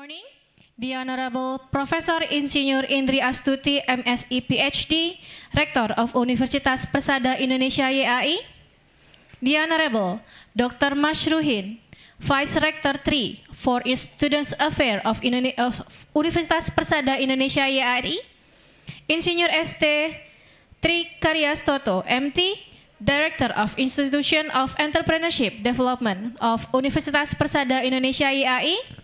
morning, the Honorable Professor Insinyur Indri Astuti, MSI PhD, Rector of Universitas Persada Indonesia YAI, the Honorable Dr. Mashruhin, Vice Rector 3 for Students Affairs of Universitas Persada Indonesia YAI, Insinyur ST Trikaryastoto, MT, Director of Institution of Entrepreneurship Development of Universitas Persada Indonesia YAI,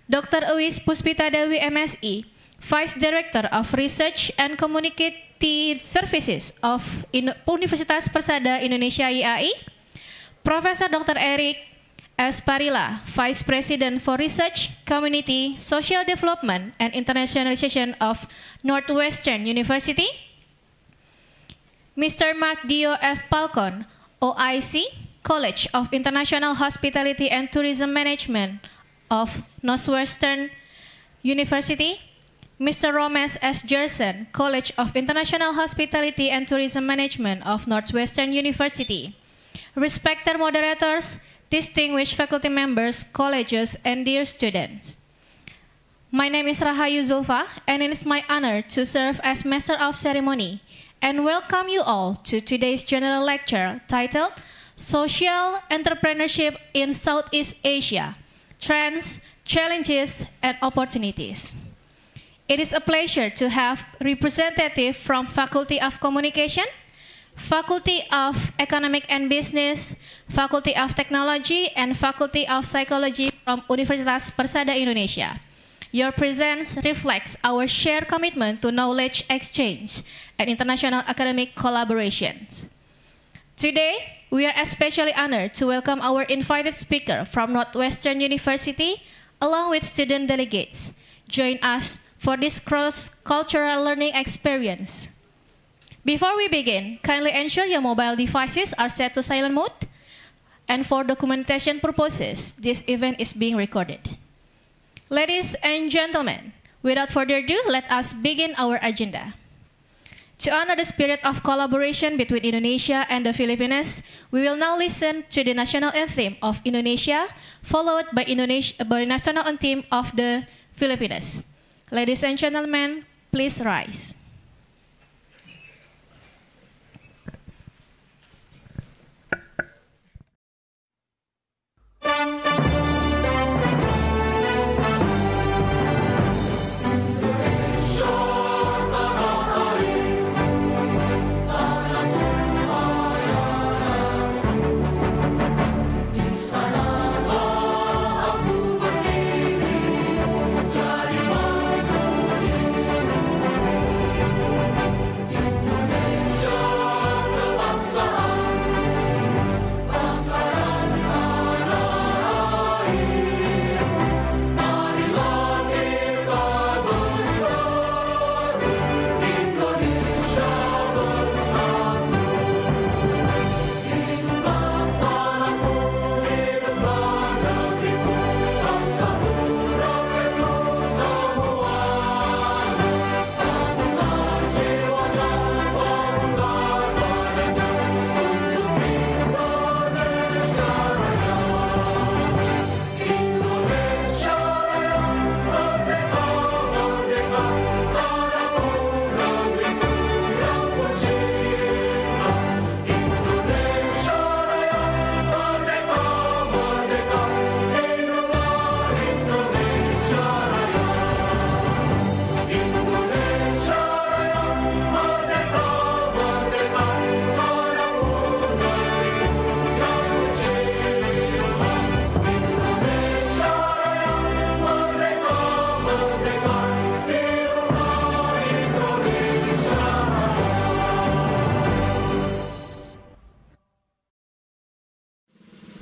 Dr. Uwis Puspita Dewi, MSI, Vice Director of Research and Community Services of Universitas Persada Indonesia YAI, Profesor Dr. Eric S. Parila, Vice President for Research, Community, Social Development, and Internationalization of Northwestern University, Mr. Mark Dio F. Falcon, OIC, College of International Hospitality and Tourism Management of Northwestern University, Mr. Romes S. Jerson, College of International Hospitality and Tourism Management of Northwestern University, respected moderators, distinguished faculty members, colleges, and dear students. My name is Rahayu Zulfa, and it is my honor to serve as Master of Ceremony and welcome you all to today's general lecture titled Social Entrepreneurship in Southeast Asia, Trends, Challenges, and Opportunities. It is a pleasure to have representatives from Faculty of Communication, Faculty of Economic and Business, Faculty of Technology, and Faculty of Psychology from Universitas Persada Indonesia. Your presence reflects our shared commitment to knowledge exchange and international academic collaborations. Today, we are especially honored to welcome our invited speaker from Northwestern University, along with student delegates. Join us for this cross-cultural learning experience. Before we begin, kindly ensure your mobile devices are set to silent mode, and for documentation purposes, this event is being recorded. Ladies and gentlemen, without further ado, let us begin our agenda. To honor the spirit of collaboration between Indonesia and the Philippines, we will now listen to the national anthem of Indonesia, followed by national anthem of the Philippines. Ladies and gentlemen, please rise.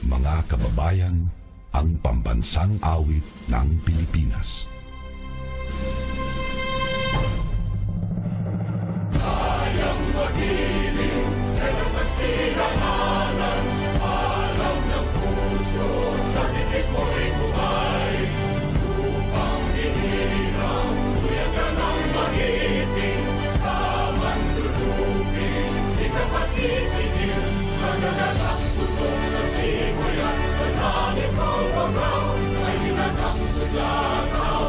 Mga kababayan, ang pambansang awit ng Pilipinas. Kayang magiliw, kailasan silanganan, alam ng puso, sa titik mo'y buhay. Lupang hinirang, tuyagan ang magiting, sa mandulupin, di ka pasisigil, sa nagalang tutok sa simoy at sa langit ng bagaw, ay hinatang tudlakaw.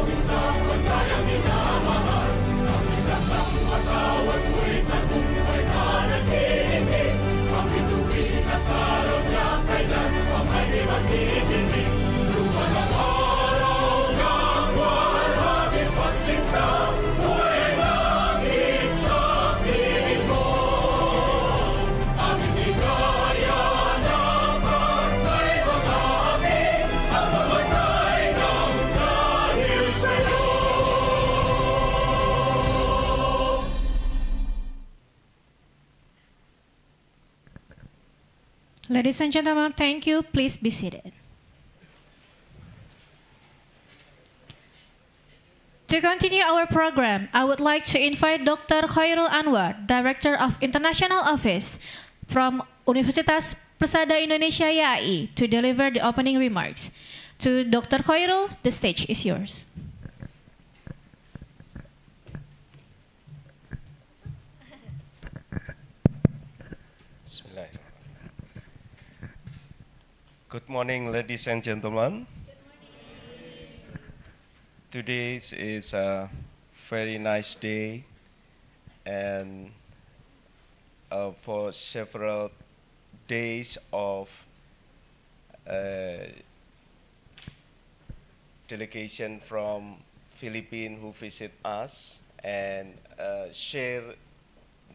Ladies and gentlemen, thank you. Please be seated. To continue our program, I would like to invite Dr. Khairul Anwar, Director of International Office from Universitas Persada Indonesia YAI, to deliver the opening remarks. To Dr. Khairul, the stage is yours. Good morning, ladies and gentlemen. Today is a very nice day, and for several days of delegation from Philippines who visit us and share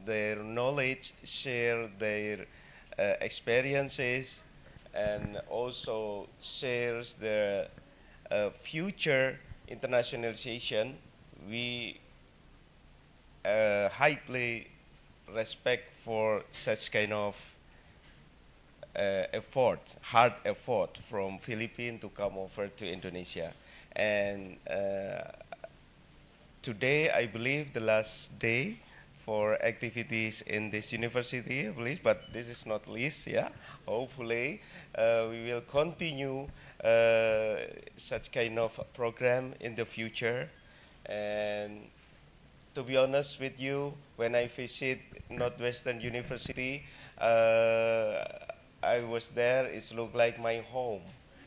their knowledge, share their experiences, and also shares the future internationalization. We highly respect for such kind of effort, hard effort from Philippines to come over to Indonesia. And today, I believe, the last day for activities in this university, I believe, but this is not least, yeah. Hopefully, we will continue such kind of program in the future. And to be honest with you, when I visit Northwestern University, I was there, it looked like my home.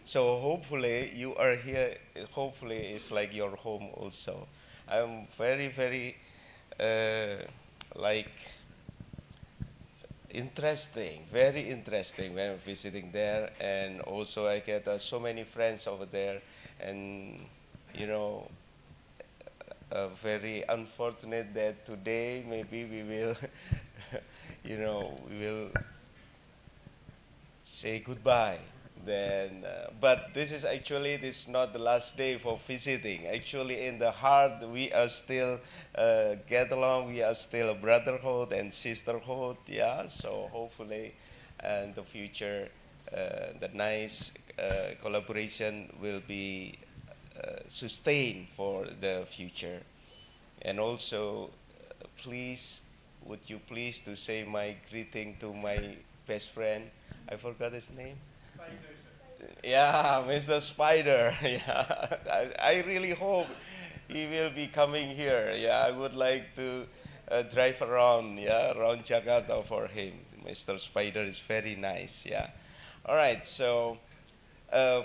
So hopefully you are here, hopefully it's like your home also. I'm very, very like very interesting when I'm visiting there, and also I get so many friends over there, and you know, very unfortunate that today maybe we will, you know, we will say goodbye. Then, but this is not the last day for visiting. Actually, in the heart, we are still get along. We are still a brotherhood and sisterhood. Yeah. So hopefully, in the future, the nice collaboration will be sustained for the future. And also, please, would you please to say my greeting to my best friend? I forgot his name. Yeah, Mr. Spider. Yeah, I really hope he will be coming here. Yeah, I would like to drive around, yeah, around Jakarta for him. Mr. Spider is very nice. Yeah. All right. So,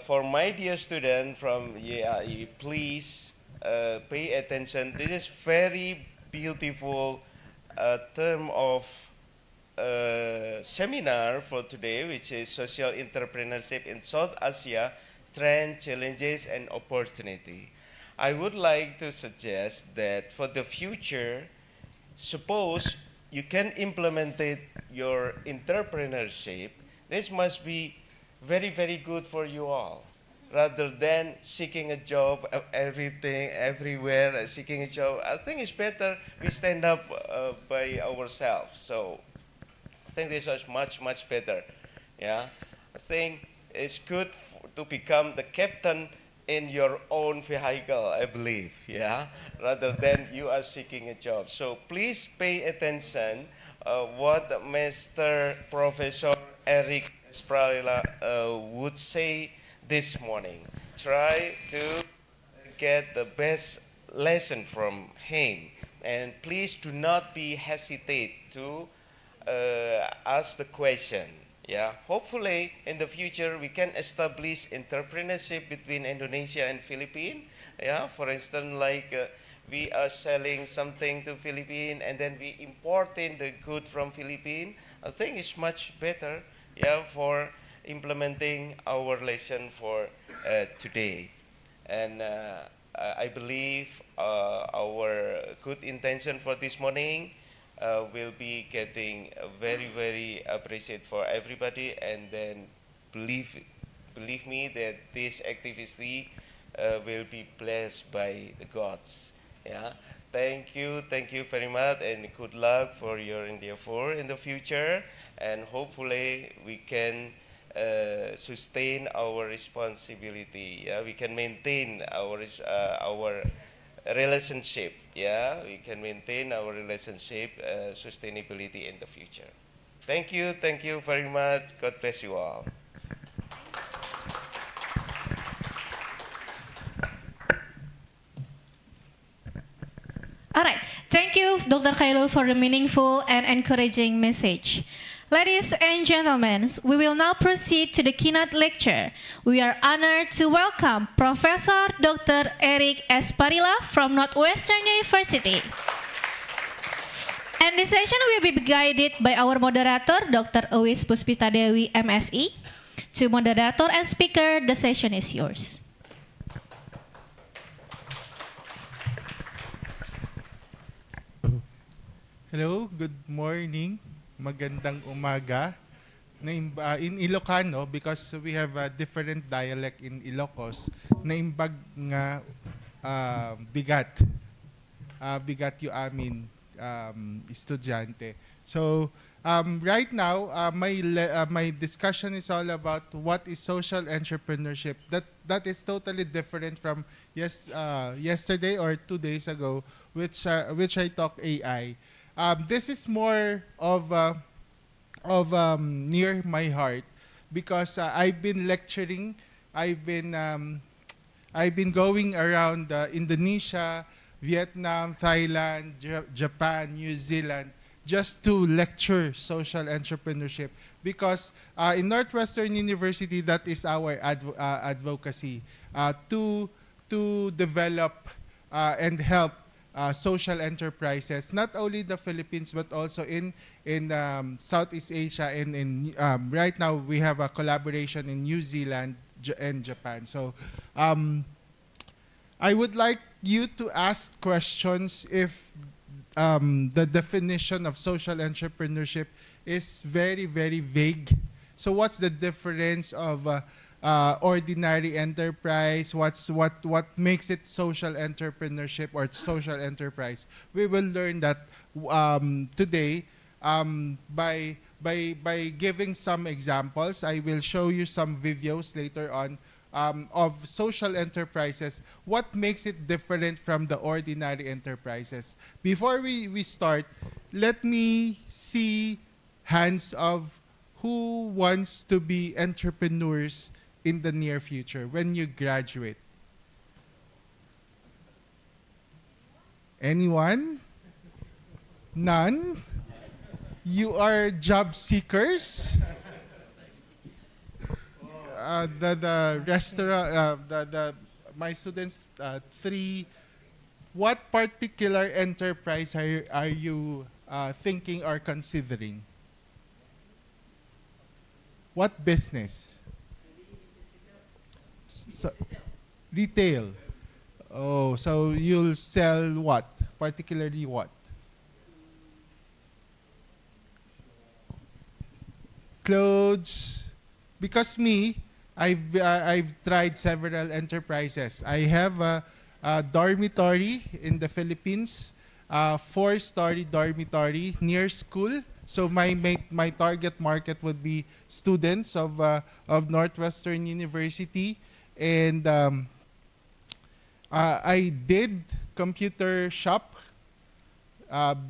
for my dear student from YAI, please pay attention. This is very beautiful term of seminar for today, which is Social Entrepreneurship in South Asia, Trend, Challenges, and Opportunity. I would like to suggest that for the future, suppose you can implement your entrepreneurship, this must be very, very good for you all. Rather than seeking a job, everything, everywhere, seeking a job, I think it's better we stand up by ourselves. So I think this is much, much better. Yeah, I think it's good to become the captain in your own vehicle, I believe. Yeah, rather than you are seeking a job. So please pay attention what Mr. Professor Eric Spralila would say this morning. Try to get the best lesson from him, and please do not be hesitate to ask the question. Yeah, hopefully in the future we can establish entrepreneurship between Indonesia and Philippines. Yeah, for instance, like we are selling something to Philippines and then we importing the good from Philippines. I think it's much better. Yeah, for implementing our lesson for today. And I believe our good intention for this morning will be getting very, very appreciated for everybody, and then believe me that this activity will be blessed by the gods. Yeah, Thank you very much, and good luck for your endeavor in the future. And hopefully, we can sustain our responsibility. Yeah, we can maintain our relationship. Yeah, we can maintain our relationship sustainability in the future. Thank you very much. God bless you all. All right. Thank you, Dr. Khairul, for the meaningful and encouraging message. Ladies and gentlemen, we will now proceed to the keynote lecture. We are honored to welcome Professor Dr. Eric Esparilla from Northwestern University. And this session will be guided by our moderator, Dr. Owis Puspita Dewi, MSE. To moderator and speaker, the session is yours. Hello, good morning. Magandang umaga. In Ilocano, because we have a different dialect in Ilocos, naimbag nga bigat. Bigat yung amin estudyante. So, right now, my discussion is all about what is social entrepreneurship. That is totally different from yesterday or 2 days ago, which I talk AI. This is more of near my heart because I've been lecturing. I've been going around Indonesia, Vietnam, Thailand, Japan, New Zealand, just to lecture social entrepreneurship because in Northwestern University, that is our advocacy to develop and help social enterprises, not only the Philippines but also in Southeast Asia, and right now we have a collaboration in New Zealand and Japan. So I would like you to ask questions if the definition of social entrepreneurship is very, very vague. So what's the difference of ordinary enterprise? What makes it social entrepreneurship or social enterprise? We will learn that today by giving some examples. I will show you some videos later on of social enterprises. What makes it different from the ordinary enterprises? Before we start, let me see hands of who wants to be entrepreneurs in the near future when you graduate. Anyone? None? You are job seekers? The restaurant, my students, 3, what particular enterprise are you thinking or considering? What business? So, retail. Oh, so you'll sell what? Particularly what? Clothes. Because me, I've tried several enterprises. I have a dormitory in the Philippines, 4-story dormitory near school. So my target market would be students of Northwestern University, and I did computer shop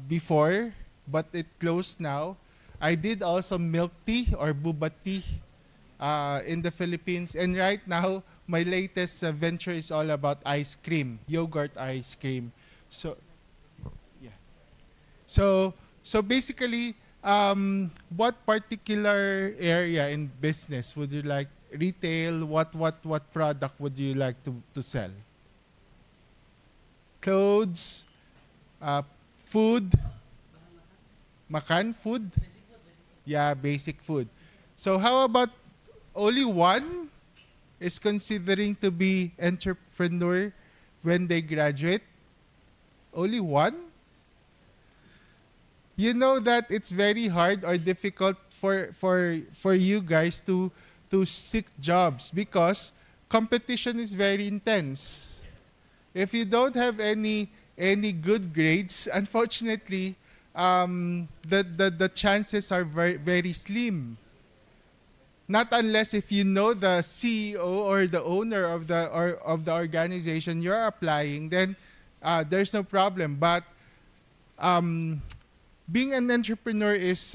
before, but it closed now. I did also milk tea or boba tea in the Philippines, and right now my latest venture is all about ice cream, yogurt ice cream. So, yeah. So basically, what particular area in business would you like? Retail, what product would you like to sell? Clothes, food, makan, food? Yeah, basic food. So how about only one is considering to be entrepreneur when they graduate? Only one? You know that it's very hard or difficult for you guys to seek jobs because competition is very intense. If you don't have any any good grades, unfortunately, the chances are very, very slim. Not unless if you know the CEO or the owner of the organization you're applying, then there's no problem. But being an entrepreneur is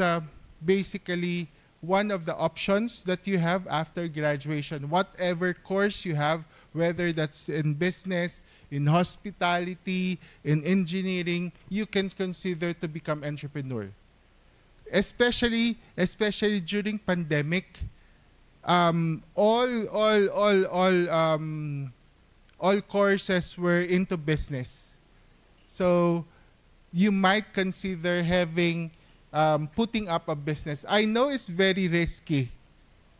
basically one of the options that you have after graduation. Whatever course you have, whether that's in business, in hospitality, in engineering, you can consider to become entrepreneur. Especially during pandemic, all courses were into business. So you might consider having putting up a business. I know it's very risky.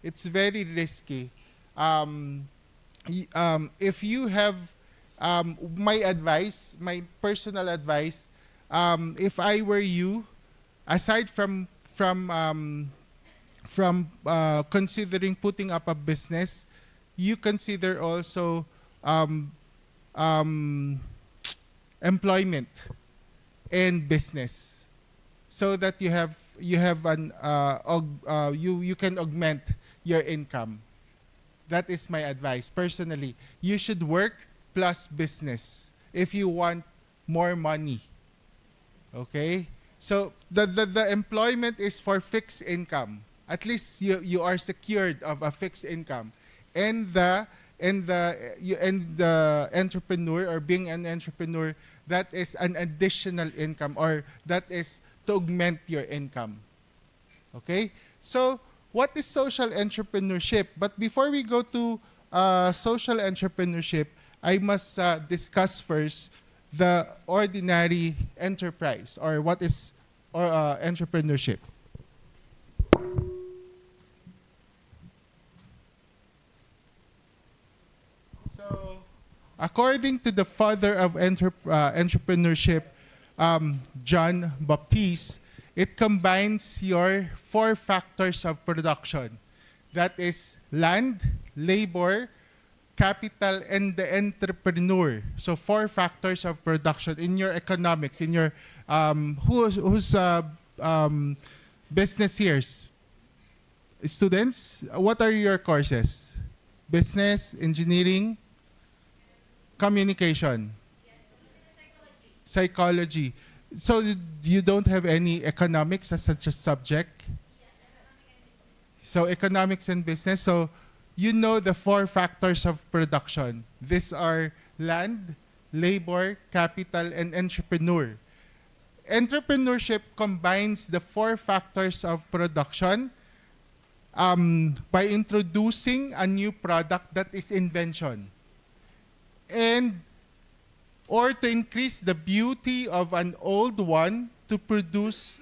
It's very risky. If you have my advice, my personal advice, if I were you, aside from considering putting up a business, you consider also employment and business, so that you can augment your income. That is my advice personally. You should work plus business if you want more money. Okay? So the employment is for fixed income. At least you are secured of a fixed income. And the entrepreneur, or being an entrepreneur, that is an additional income, or that is to augment your income. Okay? So what is social entrepreneurship? But before we go to social entrepreneurship, I must discuss first the ordinary enterprise, or what is entrepreneurship. So, according to the father of entrepreneurship, John Baptiste, it combines your 4 factors of production. That is land, labor, capital, and the entrepreneur. So 4 factors of production in your economics, in your who's business here? Students, what are your courses? Business, engineering, communication, psychology. So you don't have any economics as such a subject? So economics and business. So you know the 4 factors of production. These are land, labor, capital, and entrepreneur. Entrepreneurship combines the 4 factors of production by introducing a new product, that is invention, or to increase the beauty of an old one to produce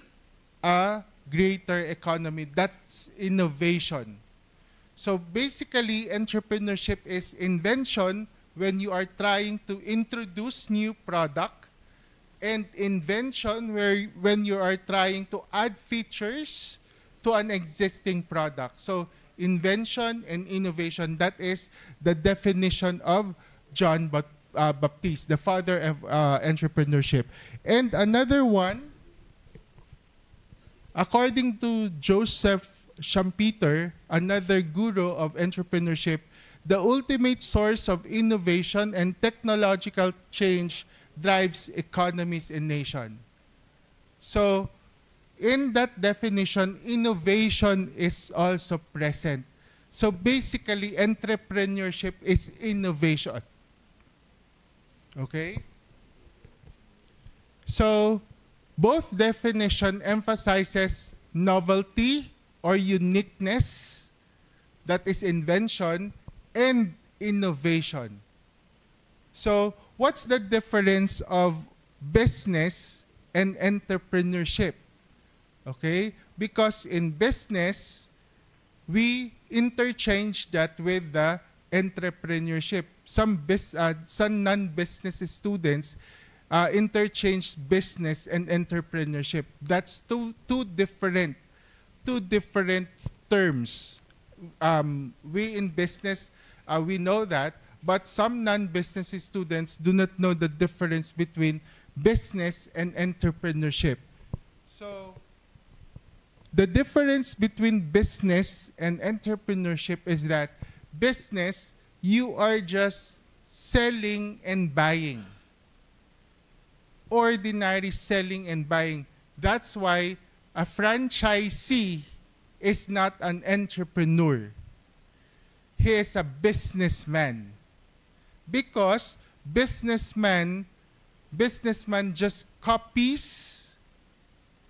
a greater economy. That's innovation. So basically, entrepreneurship is invention when you are trying to introduce new product, and invention when you are trying to add features to an existing product. So invention and innovation, that is the definition of John Baptiste, the father of entrepreneurship. And another one, according to Joseph Schumpeter, another guru of entrepreneurship, the ultimate source of innovation and technological change drives economies in nation. So, in that definition, innovation is also present. So basically, entrepreneurship is innovation. Okay? So, both definition emphasizes novelty or uniqueness, that is invention, and innovation. So, what's the difference of business and entrepreneurship? Okay? Because in business, we interchange that with the entrepreneurship. Some non-business students interchange business and entrepreneurship. That's two different terms. We in business, we know that, but some non-business students do not know the difference between business and entrepreneurship. So, the difference between business and entrepreneurship is that business, you are just selling and buying. Ordinary selling and buying. That's why a franchisee is not an entrepreneur. He is a businessman. Because businessman just copies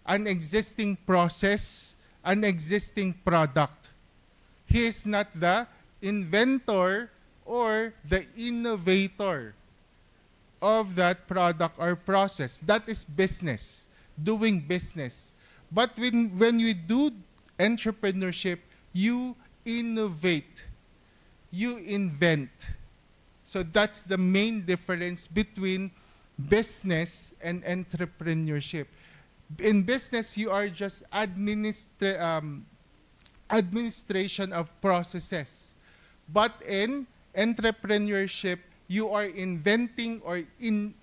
an existing process, an existing product. He is not the inventor or the innovator of that product or process. That is business, doing business. But when you do entrepreneurship, you innovate, you invent. So that's the main difference between business and entrepreneurship. In business, you are just administration of processes. But in entrepreneurship, you are inventing or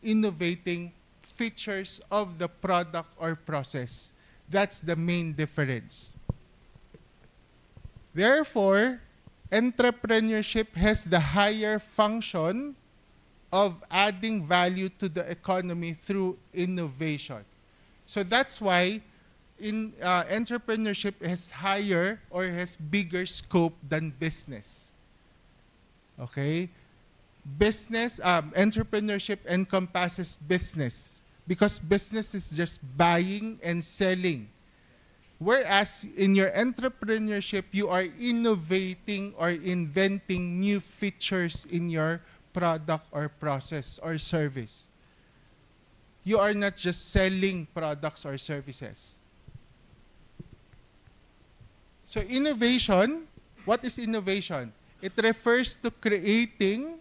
innovating features of the product or process. That's the main difference. Therefore, entrepreneurship has the higher function of adding value to the economy through innovation. So that's why entrepreneurship has higher or has bigger scope than business. Okay? Entrepreneurship encompasses business because business is just buying and selling. Whereas in your entrepreneurship, you are innovating or inventing new features in your product or process or service. You are not just selling products or services. So innovation, what is innovation? It refers to creating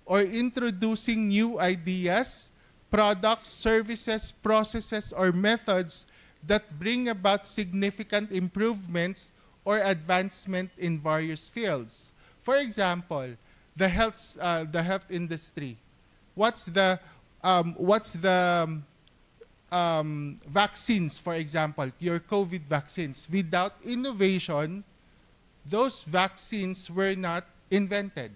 or introducing new ideas, products, services, processes, or methods that bring about significant improvements or advancement in various fields. For example, the health industry. What's the vaccines, for example, your COVID vaccines? Without innovation, those vaccines were not invented.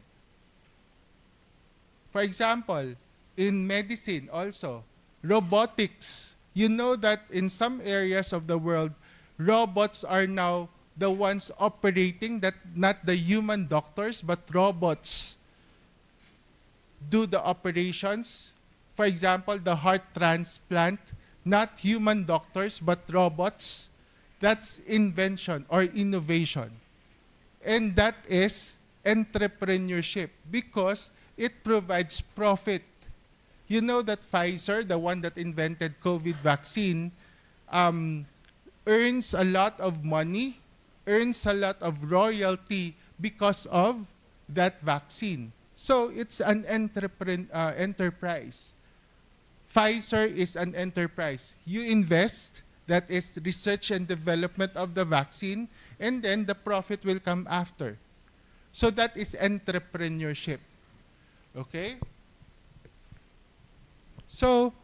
For example, in medicine also, robotics. You know that in some areas of the world, robots are now the ones operating, that not the human doctors, but robots do the operations. For example, the heart transplant, not human doctors, but robots. That's invention or innovation. And that is entrepreneurship because it provides profit. You know that Pfizer, the one that invented COVID vaccine, earns a lot of money, earns a lot of royalty because of that vaccine. So it's an enterprise. Pfizer is an enterprise. You invest, that is research and development of the vaccine, and then the profit will come after. So that is entrepreneurship. Okay? So,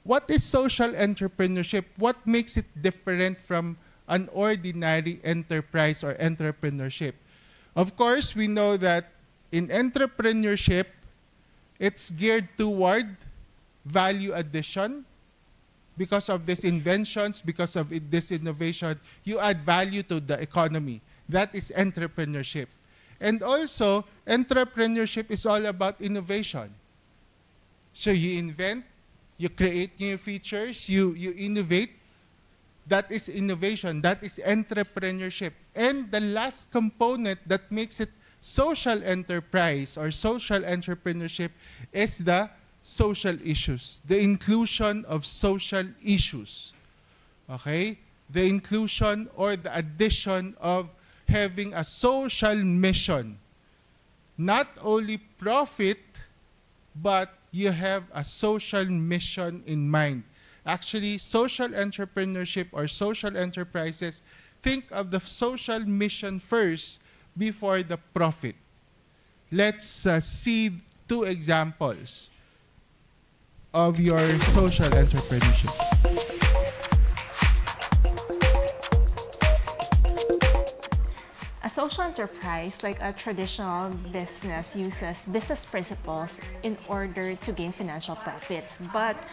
what is social entrepreneurship? What makes it different from an ordinary enterprise or entrepreneurship? Of course, we know that in entrepreneurship, it's geared toward value addition. Because of these inventions, because of this innovation, you add value to the economy. That is entrepreneurship. And also, entrepreneurship is all about innovation. So you invent, you create new features, you innovate. That is innovation. That is entrepreneurship. And the last component that makes it social enterprise or social entrepreneurship is the social issues, the inclusion of social issues. Okay? The inclusion or the addition of having a social mission. Not only profit, but you have a social mission in mind. Actually, social entrepreneurship or social enterprises think of the social mission first before the profit. let's see two examples of your social entrepreneurship. A social enterprise, like a traditional business, uses business principles in order to gain financial profits. But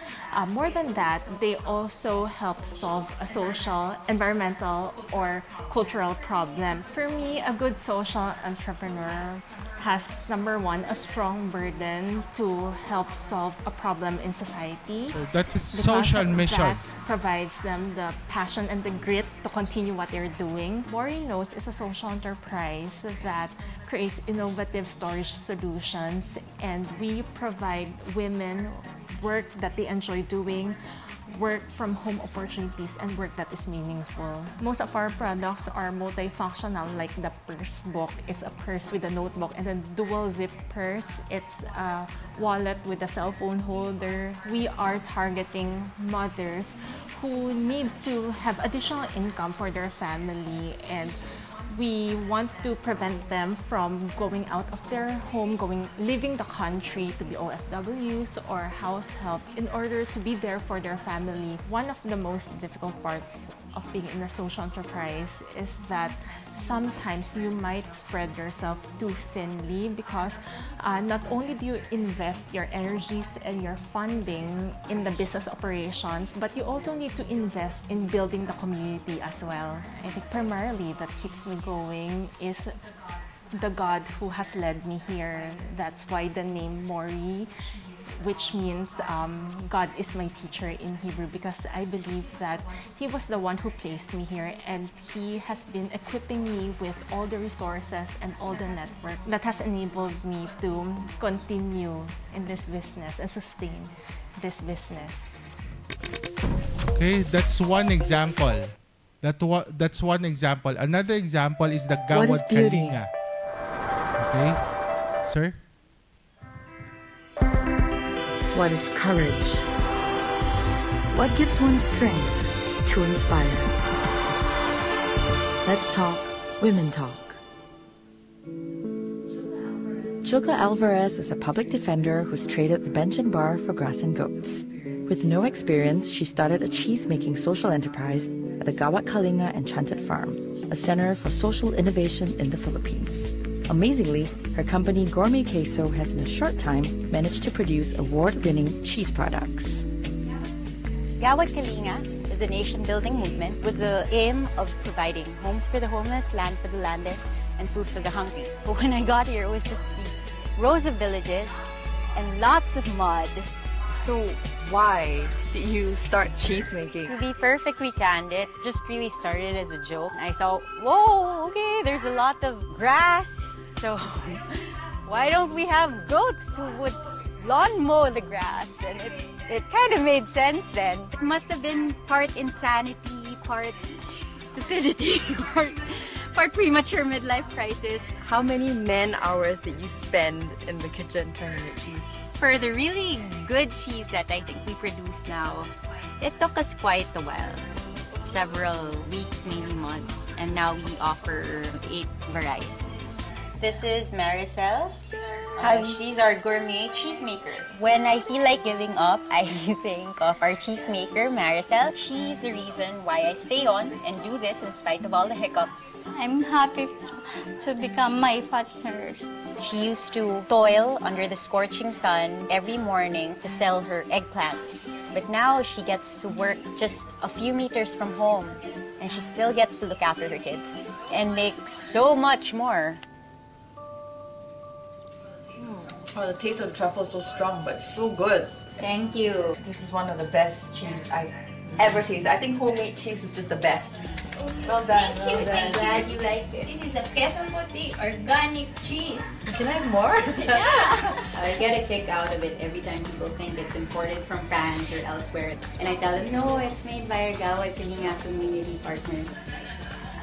more than that, they also help solve a social, environmental, or cultural problems. For me, a good social entrepreneur has, number one, a strong burden to help solve a problem in society. So that's a social mission. That provides them the passion and the grit to continue what they're doing. Mori Notes is a social enterprise that creates innovative storage solutions, and we provide women work that they enjoy doing, work from home opportunities, and work that is meaningful. Most of our products are multifunctional, like the purse book. It's a purse with a notebook, and then dual zip purse. It's a wallet with a cell phone holder. We are targeting mothers who need to have additional income for their family, and we want to prevent them from going out of their home, leaving the country to be OFWs or house help in order to be there for their family. One of the most difficult parts of being in a social enterprise is that sometimes you might spread yourself too thinly, because not only do you invest your energies and your funding in the business operations, but you also need to invest in building the community as well. I think primarily that keeps me going is the God who has led me here. That's why the name Mori, which means God is my teacher in Hebrew, because I believe that He was the one who placed me here, and He has been equipping me with all the resources and all the network that has enabled me to continue in this business and sustain this business. Okay, that's one example. That's one example. Another example is the Gawad Kalinga. Okay, sir? What is courage? What gives one strength to inspire? Let's talk Women Talk. Chilka Alvarez is a public defender who's traded the bench and bar for grass and goats. With no experience, she started a cheese-making social enterprise at the Gawad Kalinga Enchanted Farm, a center for social innovation in the Philippines. Amazingly, her company Gourmet Queso has in a short time managed to produce award-winning cheese products. Gawad Kalinga is a nation-building movement with the aim of providing homes for the homeless, land for the landless, and food for the hungry. But when I got here, it was just these rows of villages and lots of mud. So why did you start cheese making? To be perfectly candid, just really started as a joke. I saw, whoa, okay, there's a lot of grass. So why don't we have goats who would lawn mow the grass? And it kind of made sense then. It must have been part insanity, part stupidity, part premature midlife crisis. How many man-hours did you spend in the kitchen trying to make cheese? For the really good cheese that I think we produce now, it took us quite a while. Several weeks, maybe months. And now we offer 8 varieties. This is Maricel. She's our gourmet cheesemaker. When I feel like giving up, I think of our cheesemaker, Maricel. She's the reason why I stay on and do this in spite of all the hiccups. I'm happy to become my partner. She used to toil under the scorching sun every morning to sell her eggplants. But now she gets to work just a few meters from home, and she still gets to look after her kids and make so much more. Oh, the taste of the truffle is so strong, but so good. Thank you. This is one of the best cheese I've ever tasted. I think homemade cheese is just the best. Well done. Thank you. I'm glad you liked it. This is a Quezon Puti organic cheese. Can I have more? Yeah. I get a kick out of it every time people think it's imported from France or elsewhere. And I tell them, no, it's made by our Gawad Kalinga community partners.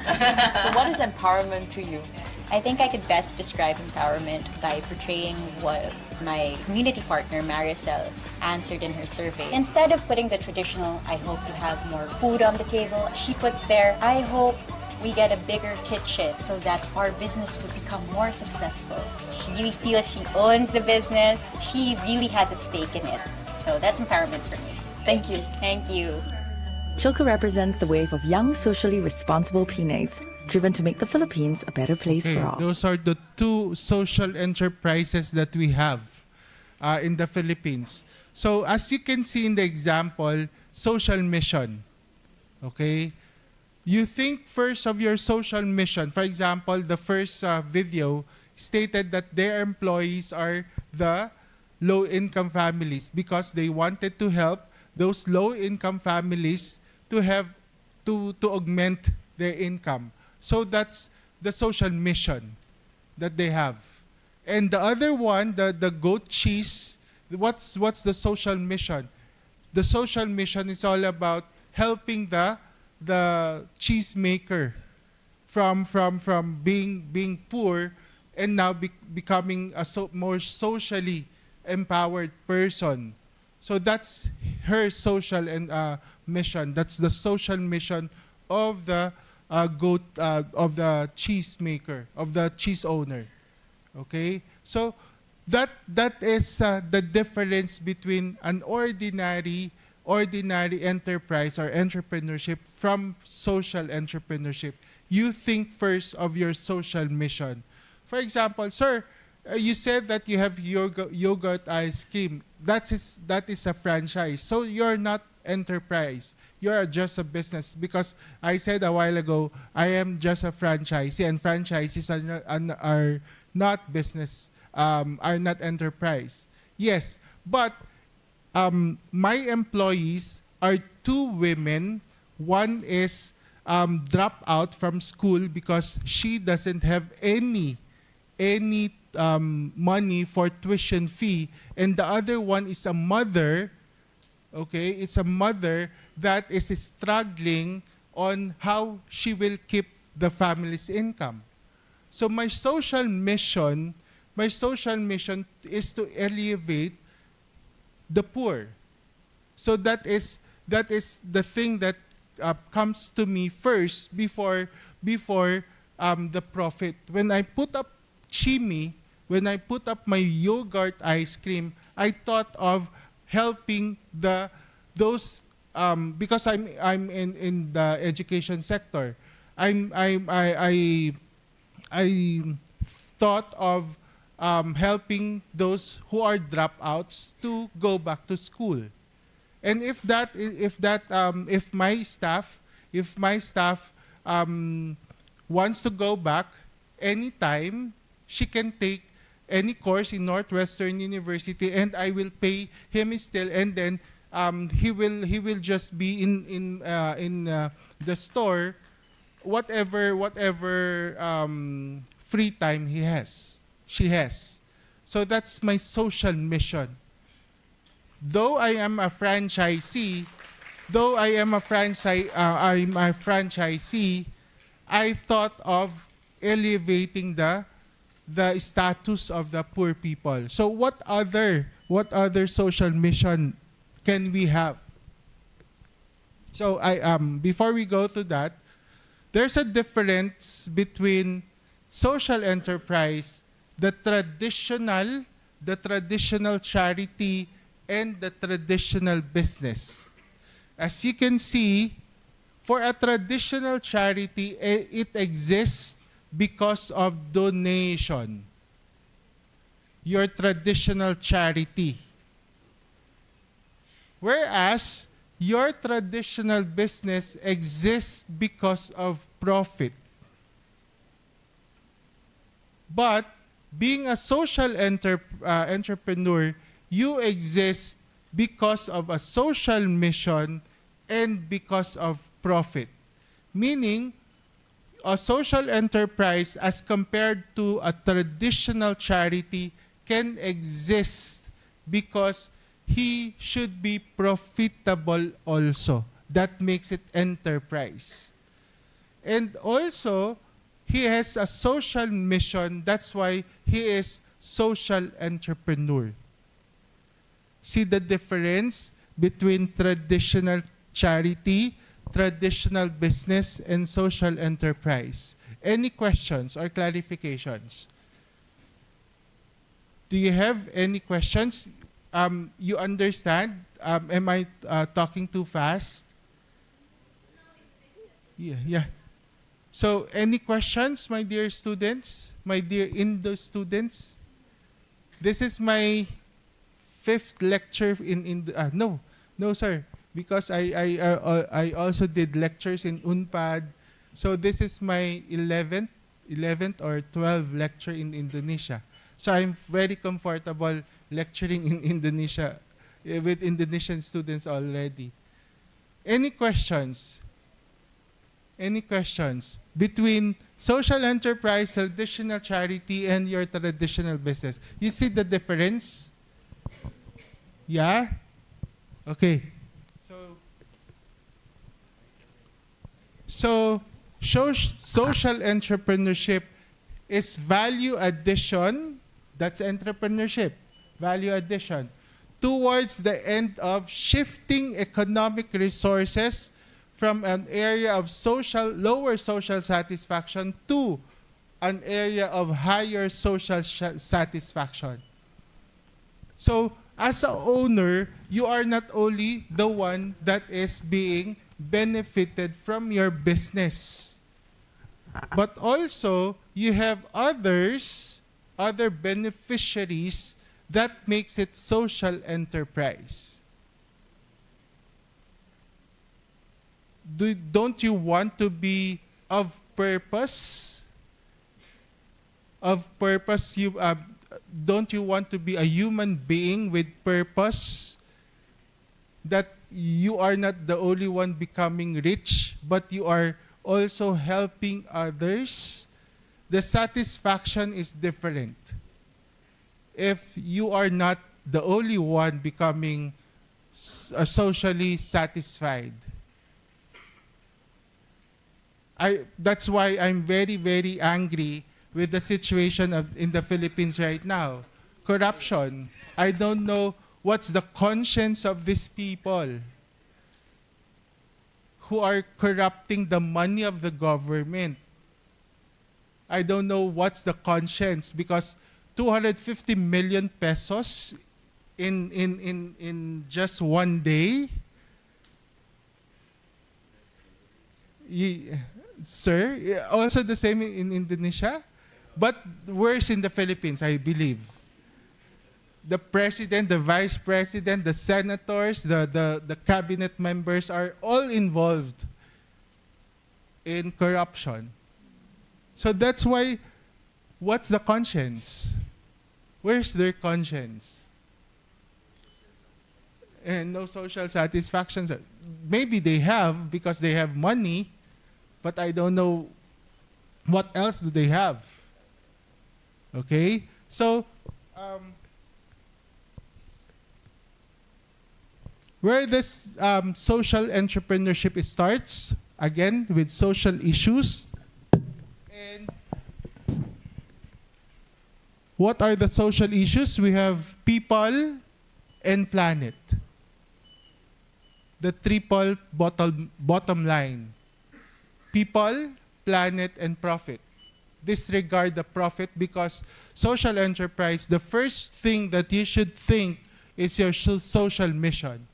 So what is empowerment to you? I think I could best describe empowerment by portraying what my community partner, Maricel, answered in her survey. Instead of putting the traditional, I hope to have more food on the table, she puts there, I hope we get a bigger kitchen so that our business would become more successful. She really feels she owns the business. She really has a stake in it. So that's empowerment for me. Thank you. Thank you. Chilco represents the wave of young, socially responsible Pinays, driven to make the Philippines a better place for all. Those are the two social enterprises that we have in the Philippines. So as you can see in the example, social mission. Okay? You think first of your social mission. For example, the first video stated that their employees are the low-income families because they wanted to help those low-income families to have to augment their income. So that's the social mission that they have. And the other one, the goat cheese, what's the social mission? The social mission is all about helping the cheesemaker from being poor and now becoming a more socially empowered person. So that's her social mission. That's the social mission of the of the cheesemaker, of the cheese owner. Okay, so that is the difference between an ordinary enterprise or entrepreneurship from social entrepreneurship. You think first of your social mission. For example, sir, you said that you have yogurt ice cream. That is a franchise. So you're not enterprise. You're just a business. Because I said a while ago, I am just a franchisee, and franchises are not business, are not enterprise. Yes, but my employees are two women. One is dropped out from school because she doesn't have any money for tuition fee, and the other one is a mother. Okay, it's a mother that is struggling on how she will keep the family's income. So my social mission is to elevate the poor. So that is the thing that comes to me first before the profit. When I put up Chimi, when I put up my yogurt ice cream, I thought of helping those because I'm in the education sector. I thought of helping those who are dropouts to go back to school. And if my staff wants to go back anytime, she can take any course in Northwestern University, and I will pay him still, and then he will just be in the store, whatever free time she has. So that's my social mission. Though I am a franchisee, I thought of elevating the status of the poor people. So what other social mission can we have? So before we go to that, there's a difference between social enterprise, the traditional charity, and the traditional business. As you can see, for a traditional charity, it exists because of donation. Your traditional charity. Whereas your traditional business exists because of profit. But being a social entrepreneur, you exist because of a social mission and because of profit. Meaning, a social enterprise as compared to a traditional charity can exist because he should be profitable also. That makes it enterprise. And also, he has a social mission. That's why he is social entrepreneur. See the difference between traditional charity, traditional business and social enterprise. Any questions or clarifications? Do you have any questions? You understand? Am I talking too fast? Yeah. So, any questions, my dear students? My dear Indo students? This is my 5th lecture in no, sir. Because I also did lectures in UNPAD. So this is my 11th or 12th lecture in Indonesia. So I'm very comfortable lecturing in Indonesia with Indonesian students already. Any questions? Any questions between social enterprise, traditional charity, and your traditional business? You see the difference? Yeah? Okay. So social entrepreneurship is value addition, that's entrepreneurship, value addition, towards the end of shifting economic resources from an area of lower social satisfaction to an area of higher social satisfaction. So as an owner, you are not only the one that is being benefited from your business, but also you have other beneficiaries that makes it social enterprise. Don't you want to be of purpose? Of purpose, don't you want to be a human being with purpose? That you are not the only one becoming rich, but you are also helping others. The satisfaction is different. If you are not the only one becoming socially satisfied. That's why I'm very, very angry with the situation in the Philippines right now. Corruption. I don't know what's the conscience of these people who are corrupting the money of the government. I don't know what's the conscience, because 250 million pesos in just one day. Sir, also the same in Indonesia, but worse in the Philippines, I believe. The president, the vice president, the senators, the cabinet members are all involved in corruption. So that's why, what's the conscience? Where's their conscience? And no social satisfaction. Maybe they have because they have money, but I don't know what else do they have. Okay? So, where this social entrepreneurship starts, again, with social issues. And what are the social issues? We have people and planet. The triple bottom line. People, planet, and profit. Disregard the profit, because social enterprise, the first thing that you should think is your social mission.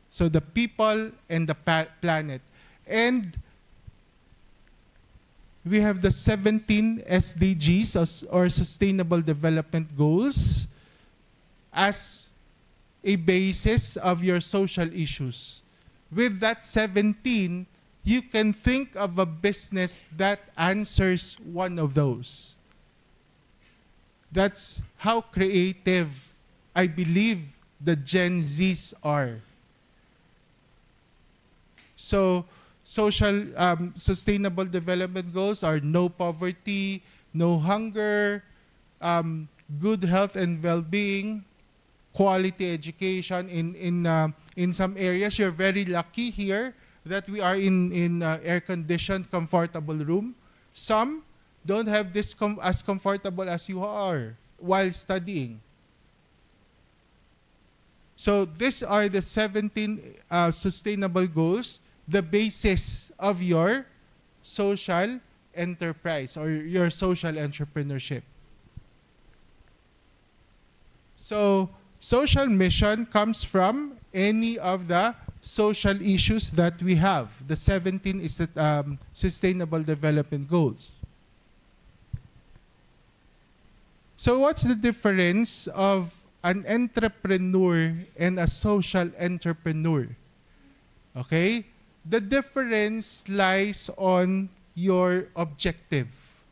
So the people and the planet. And we have the 17 SDGs or Sustainable Development Goals as a basis of your social issues. With that 17, you can think of a business that answers one of those. That's how creative I believe the Gen Zs are. So, social sustainable development goals are no poverty, no hunger, good health and well-being, quality education. In some areas, you're very lucky here that we are in air-conditioned, comfortable room. Some don't have this as comfortable as you are while studying. So these are the 17 sustainable goals. the basis of your social enterprise or your social entrepreneurship. So, social mission comes from any of the social issues that we have. The 17 is the Sustainable Development Goals. So what's the difference of an entrepreneur and a social entrepreneur? Okay? The difference lies on your objective.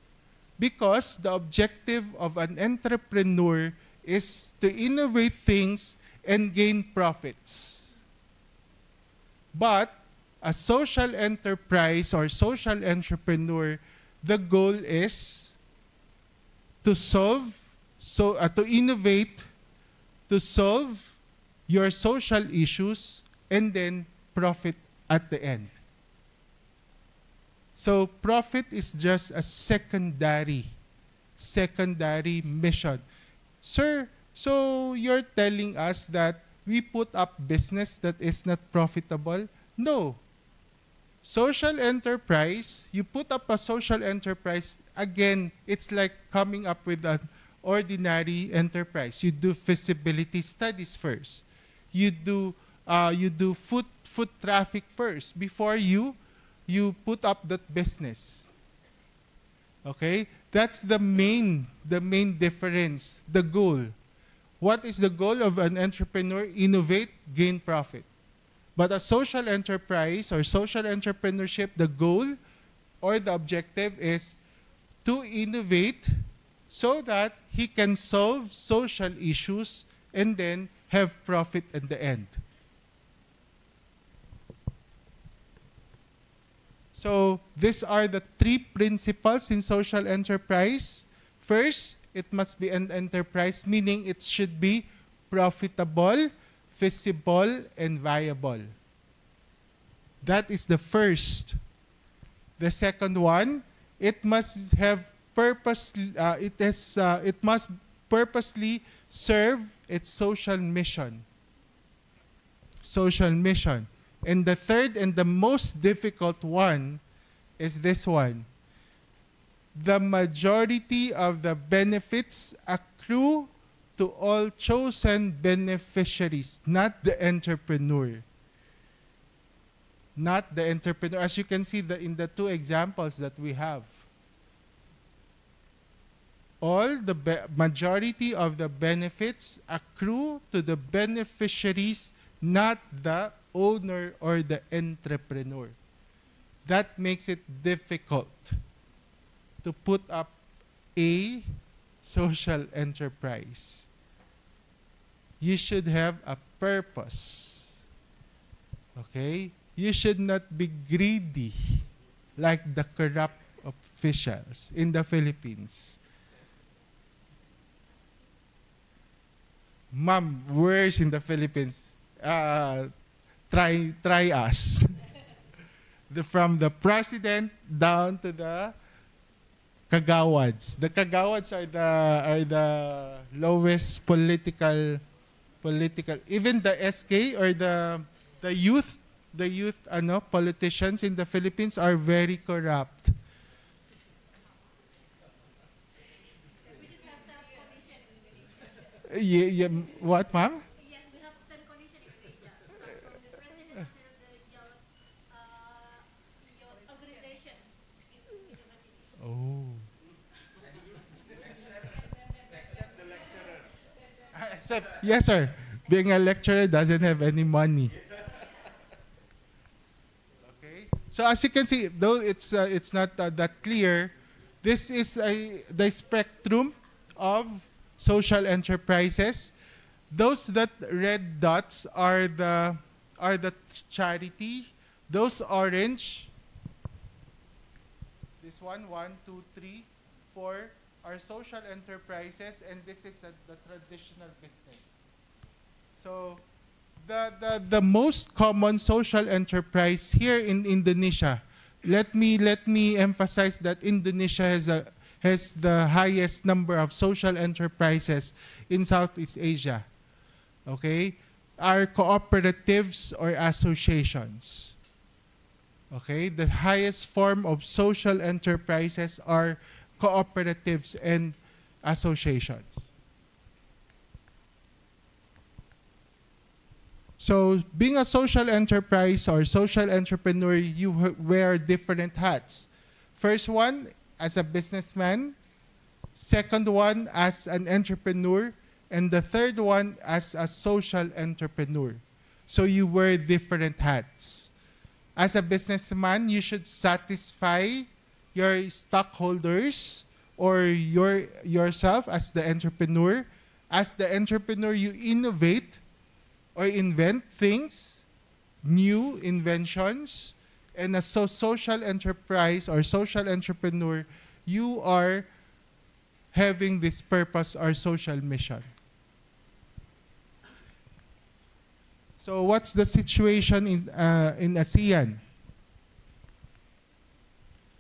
Because the objective of an entrepreneur is to innovate things and gain profits. But a social enterprise or social entrepreneur, the goal is to to innovate, to solve your social issues, and then profit at the end. So profit is just a secondary mission. Sir, so you're telling us that we put up business that is not profitable? No. Social enterprise, you put up a social enterprise, again, it's like coming up with an ordinary enterprise. You do feasibility studies first. You do foot traffic first before you put up that business. Okay? That's the main difference, the goal. What is the goal of an entrepreneur? Innovate, gain profit. But a social enterprise or social entrepreneurship, the goal or the objective is to innovate so that he can solve social issues and then have profit at the end. So these are the three principles in social enterprise. First, it must be an enterprise, meaning it should be profitable, feasible, and viable. That is the first. The second one, it must have purpose. It must purposely serve its social mission. Social mission. And the third and the most difficult one is this one. The majority of the benefits accrue to all chosen beneficiaries, not the entrepreneur. Not the entrepreneur. As you can see in the two examples that we have. All the majority of the benefits accrue to the beneficiaries, not the owner or the entrepreneur. That makes it difficult to put up a social enterprise. You should have a purpose. Okay? You should not be greedy like the corrupt officials in the Philippines. Ma'am, worse in the Philippines. Try us. From the president down to the kagawads. The kagawads are the lowest political. Even the SK or the youth politicians in the Philippines are very corrupt. Yeah, what, ma'am? Yes, we have self-condition in Asia. Start from the president until the youth organizations in university. Oh. Except, yes, sir. Being a lecturer doesn't have any money. Okay. So as you can see, though it's not that clear, this is the spectrum of social enterprises. Those that red dots are the charity. Those orange, this one, 2, 3, 4, are social enterprises, and this is the traditional business. So the most common social enterprise here in Indonesia, let me emphasize that Indonesia has the highest number of social enterprises in Southeast Asia. Okay? Are cooperatives or associations. Okay, the highest form of social enterprises are cooperatives and associations. So being a social enterprise or social entrepreneur, you wear different hats. First one, as a businessman. Second one, as an entrepreneur. And the third one, as a social entrepreneur. So you wear different hats. As a businessman, you should satisfy your stockholders or yourself as the entrepreneur. As the entrepreneur, you innovate or invent things, new inventions. And as a social enterprise or social entrepreneur, you are having this purpose or social mission. So what's the situation in ASEAN?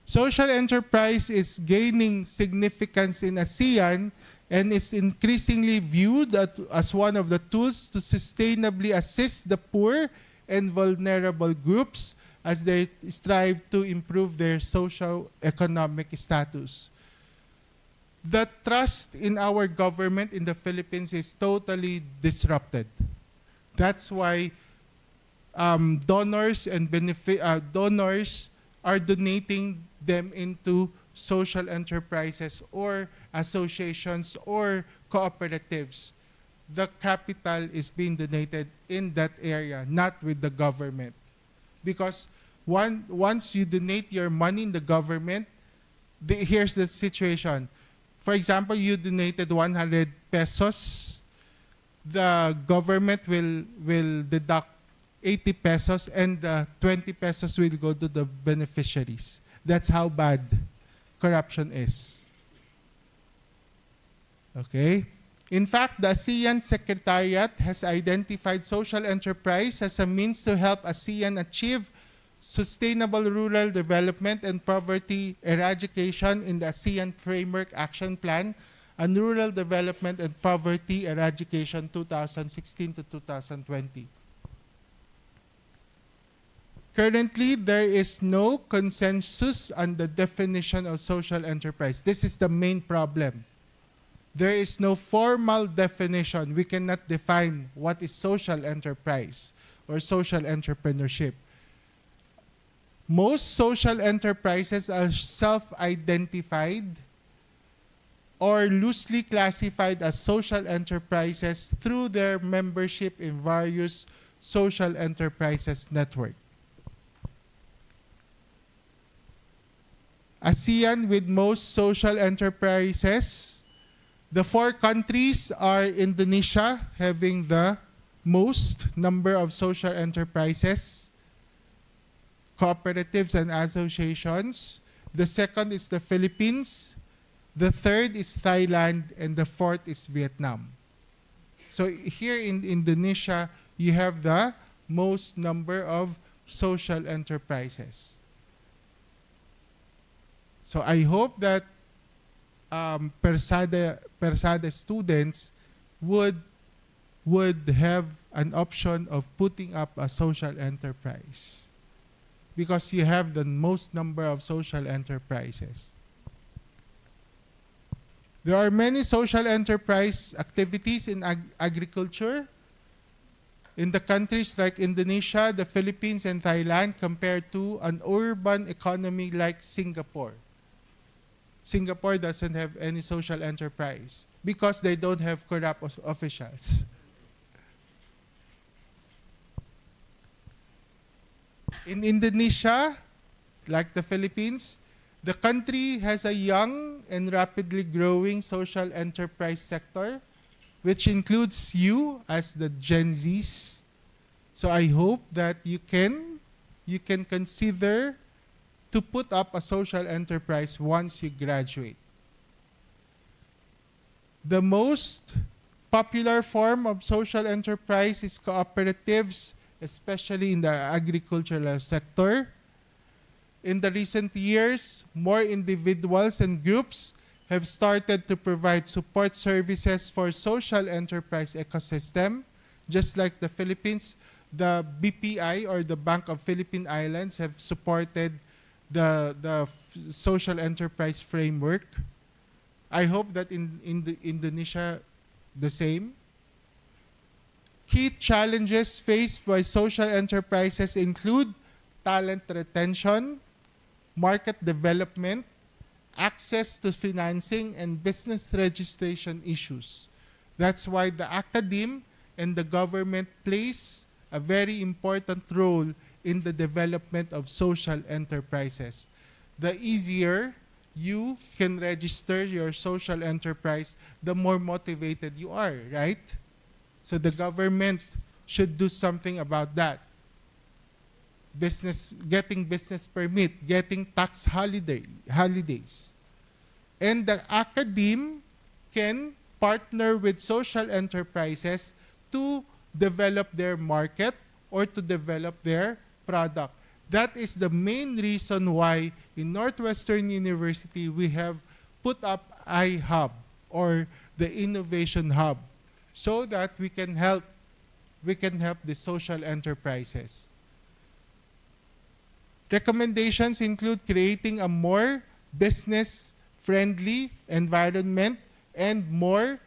Social enterprise is gaining significance in ASEAN and is increasingly viewed as one of the tools to sustainably assist the poor and vulnerable groups as they strive to improve their socio-economic status. The trust in our government in the Philippines is totally disrupted. That's why donors and donors are donating them into social enterprises or associations or cooperatives. The capital is being donated in that area, not with the government. Because once you donate your money in the government, here's the situation. For example, you donated 100 pesos. The government will deduct 80 pesos and 20 pesos will go to the beneficiaries. That's how bad corruption is. Okay? In fact, the ASEAN Secretariat has identified social enterprise as a means to help ASEAN achieve sustainable rural development and poverty eradication in the ASEAN Framework Action Plan and Rural Development and Poverty Eradication 2016 to 2020. Currently, there is no consensus on the definition of social enterprise. This is the main problem. There is no formal definition. We cannot define what is social enterprise or social entrepreneurship. Most social enterprises are self-identified or loosely classified as social enterprises through their membership in various social enterprises network. ASEAN with most social enterprises. The 4 countries are Indonesia, having the most number of social enterprises, cooperatives and associations. The second is the Philippines. The third is Thailand, and the fourth is Vietnam. So here in Indonesia, you have the most number of social enterprises. So I hope that Persada students would have an option of putting up a social enterprise because you have the most number of social enterprises. There are many social enterprise activities in agriculture in the countries like Indonesia, the Philippines, and Thailand compared to an urban economy like Singapore. Singapore doesn't have any social enterprise because they don't have corrupt officials. In Indonesia, like the Philippines, the country has a young and rapidly growing social enterprise sector, which includes you as the Gen Zs. So I hope that you can consider to put up a social enterprise once you graduate. The most popular form of social enterprise is cooperatives, especially in the agricultural sector. In the recent years, more individuals and groups have started to provide support services for social enterprise ecosystem. Just like the Philippines, the BPI, or the Bank of Philippine Islands, have supported the social enterprise framework. I hope that in Indonesia, the same. Key challenges faced by social enterprises include talent retention, market development, access to financing, and business registration issues. That's why the academe and the government plays a very important role in the development of social enterprises. The easier you can register your social enterprise, the more motivated you are, right? So the government should do something about that. Getting business permit, getting tax holidays. And the academe can partner with social enterprises to develop their market or to develop their product. That is the main reason why in Northwestern University we have put up iHub, or the Innovation Hub, so that we can help the social enterprises. Recommendations include creating a more business-friendly environment and more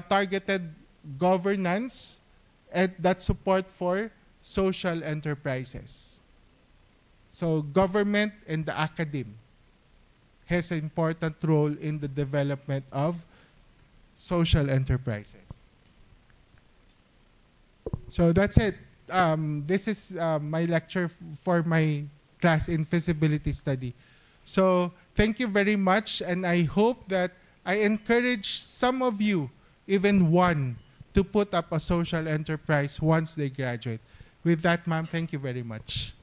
targeted governance and that support for social enterprises. So government and the academe has an important role in the development of social enterprises. So that's it. This is my lecture for my class in feasibility study. So thank you very much, and I hope that I encourage some of you, even one, to put up a social enterprise once they graduate. With that, ma'am, thank you very much.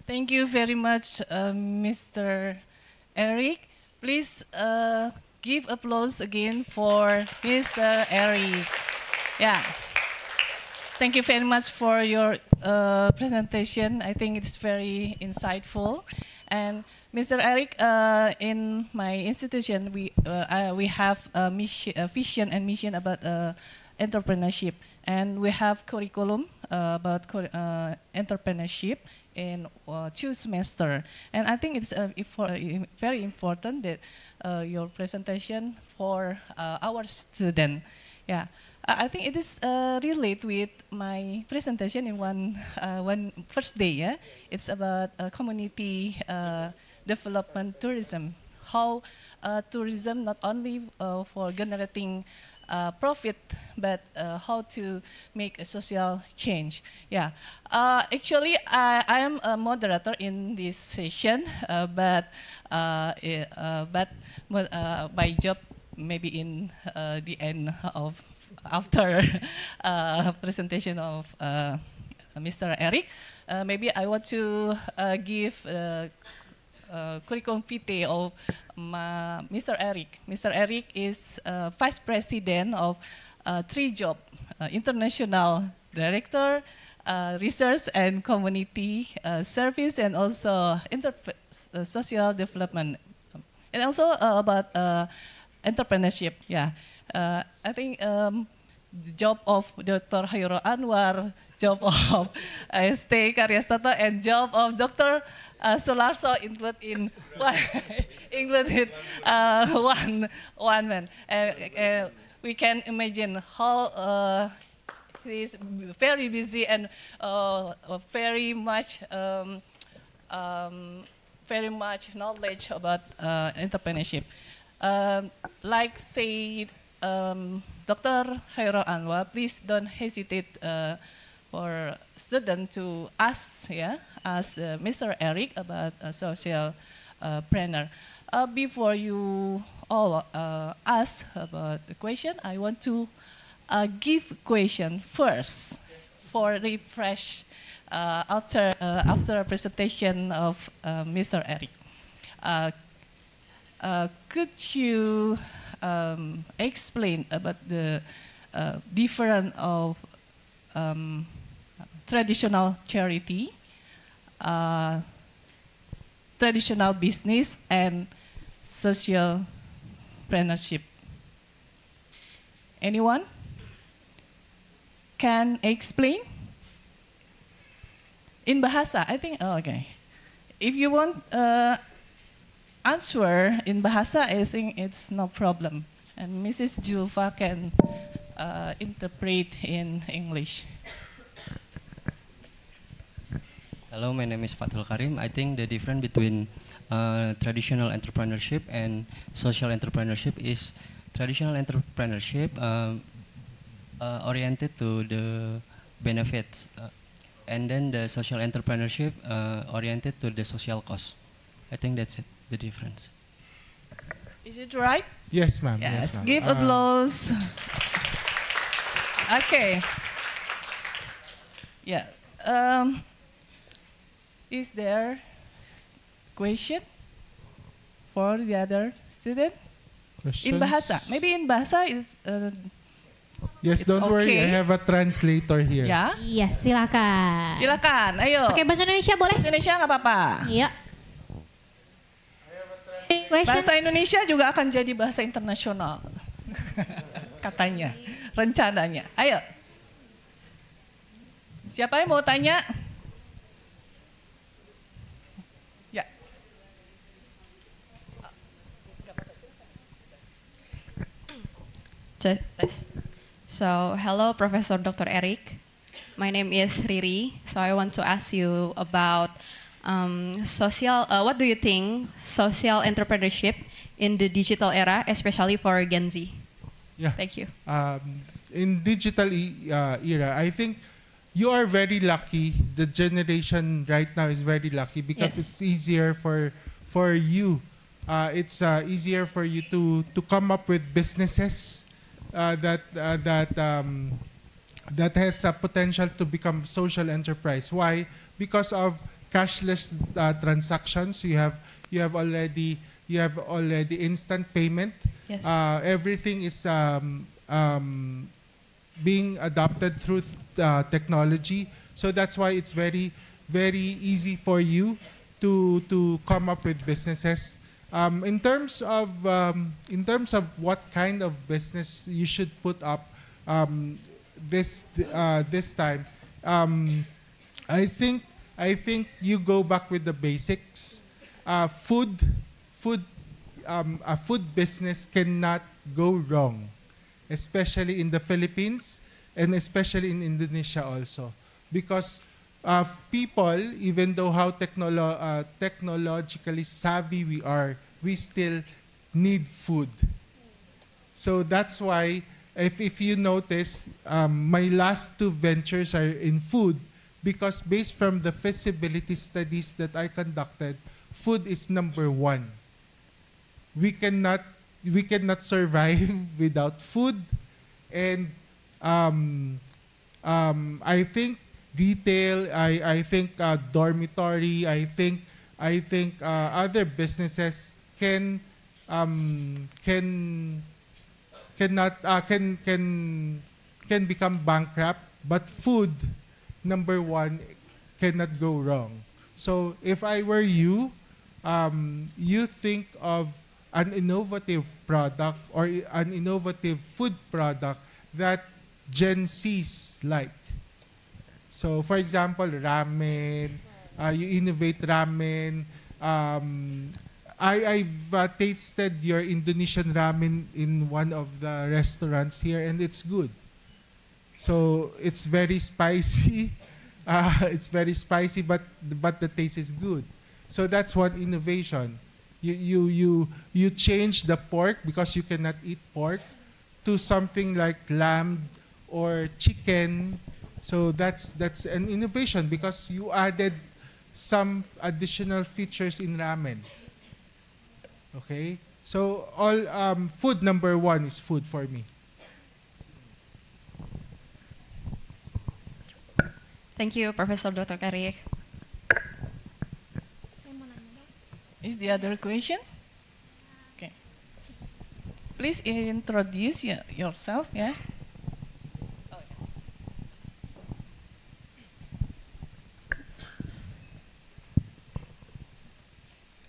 Thank you very much, Mr. Eric. Please give applause again for Mr. Eric. Yeah. Thank you very much for your presentation. I think it's very insightful. And Mr. Eric, in my institution, we have a vision and mission about entrepreneurship. And we have curriculum about entrepreneurship in 2 semesters. And I think it's very important that your presentation for our student. Yeah, I think it is related with my presentation in one first day. Yeah, it's about community development tourism. How tourism not only for generating profit, but how to make a social change. Yeah, actually, I am a moderator in this session, but my job maybe in the end of after presentation of Mr. Eric. Maybe I want to give curriculum vitae of Mr. Eric. Mr. Eric is Vice President of 3 jobs, International Director, Research and Community Service, and also Social Development. And also about entrepreneurship. Yeah, I think the job of Dr. Khairul Anwar, job of ST Karyastato, and job of Dr. Sularso included one man. We can imagine how he is very busy and very much knowledge about entrepreneurship. Like say Dr. Khairul Anwar, please don't hesitate for students to ask, ask Mr. Eric about social planner. Before you all ask about the question, I want to give question first for refresh after a presentation of Mr. Eric. Could you explain about the difference of traditional charity, traditional business and social entrepreneurship. Anyone can explain? In Bahasa, I think, oh, okay. If you want answer in Bahasa, I think it's no problem. And Mrs. Julfa can interpret in English. Hello, my name is Fathul Karim. I think the difference between traditional entrepreneurship and social entrepreneurship is traditional entrepreneurship oriented to the benefits, and then the social entrepreneurship oriented to the social cost. I think that's it, the difference. Is it right? Yes, ma'am. Yes, ma'am. give applause. Okay. Yeah. Is there question for the other student? In Bahasa. Maybe in Bahasa it's, yes, it's don't worry. I okay. have a translator here. Ya? Yes, silakan. Silakan, ayo. Pakai bahasa Indonesia boleh? Bahasa Indonesia nggak apa-apa. Iya. Bahasa Indonesia juga akan jadi bahasa internasional. Katanya, rencananya. Ayo. Siapa yang mau tanya? Ya. So, hello, Professor Dr. Eric. My name is Riri. So, I want to ask you about what do you think social entrepreneurship in the digital era, especially for Gen Z? Yeah. Thank you. In digital era, I think you are very lucky. The generation right now is very lucky because Yes. it's easier for you. It's easier for you to come up with businesses that has a potential to become social enterprise. Why? Because of cashless transactions. You have already instant payment. Yes. Everything is being adopted through technology. So that's why it's very, very easy for you to come up with businesses. In terms of what kind of business you should put up this time, I think you go back with the basics. A food business cannot go wrong, especially in the Philippines and especially in Indonesia also, because people, even though how technologically savvy we are, we still need food. So that's why, if you notice, my last two ventures are in food, because based from the feasibility studies that I conducted, food is number one. We cannot survive without food, and I think retail, I think dormitory, I think other businesses can become bankrupt, but food, number one, cannot go wrong. So if I were you, you think of an innovative product or an innovative food product that Gen Z's like. So for example, ramen, you innovate ramen. I've tasted your Indonesian ramen in one of the restaurants here, and it's good. So it's very spicy. It's very spicy, but the taste is good. So that's one innovation. You change the pork, because you cannot eat pork, to something like lamb or chicken. So that's an innovation, because you added some additional features in ramen. Okay, so all food, number one is food for me. Thank you, Professor Dr. Eric. Is the other question? Okay. Please introduce yourself, yeah?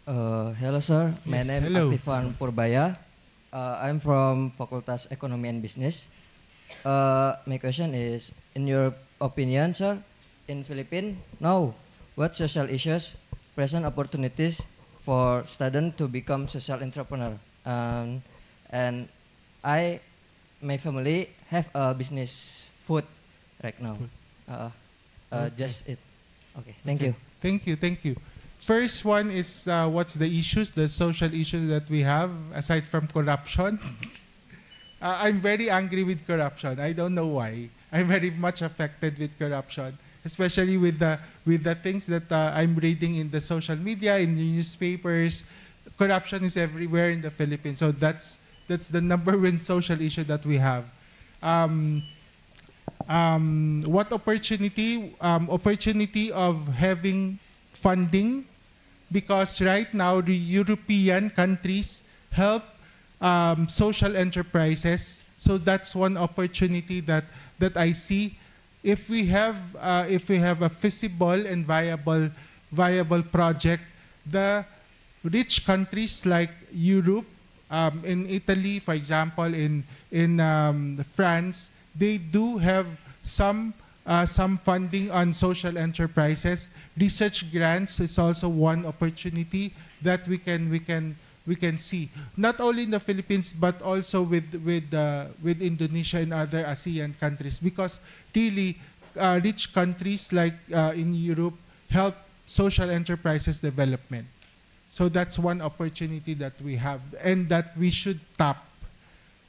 Hello, sir. My Yes, name is hello. Aktifan Purbaya. I'm from Fakultas Economy and Business. My question is, in your opinion, sir, in Philippines now, what social issues present opportunities for students to become social entrepreneur? And my family have a business food right now. Okay. Just it. Okay, thank Okay. you. Thank you. First one is what's the issues, the social issues that we have aside from corruption? I'm very angry with corruption. I don't know why. I'm very much affected with corruption, especially with the things that I'm reading in the social media, in the newspapers. Corruption is everywhere in the Philippines. So that's the number one social issue that we have. What opportunity? Opportunity of having funding, because right now the European countries help social enterprises. So that's one opportunity that I see. If we have a feasible and viable project, the rich countries like Europe, in Italy, for example, in France, they do have some funding on social enterprises. Research grants is also one opportunity that we can see, not only in the Philippines but also with Indonesia and other ASEAN countries, because really rich countries like in Europe help social enterprises development. So that's one opportunity that we have and that we should tap.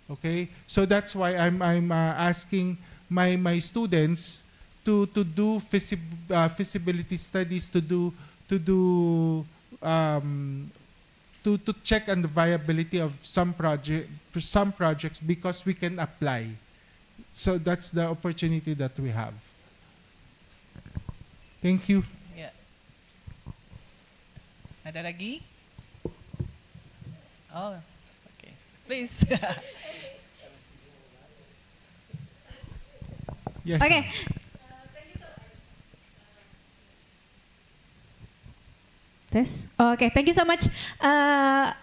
Okay, so that's why I'm asking my students to do feasibility studies, to check on the viability of some projects, because we can apply. So that's the opportunity that we have. Thank you. Yeah. Ada lagi? Oh, okay. Please. Yes. Okay. This. Okay, thank you so much,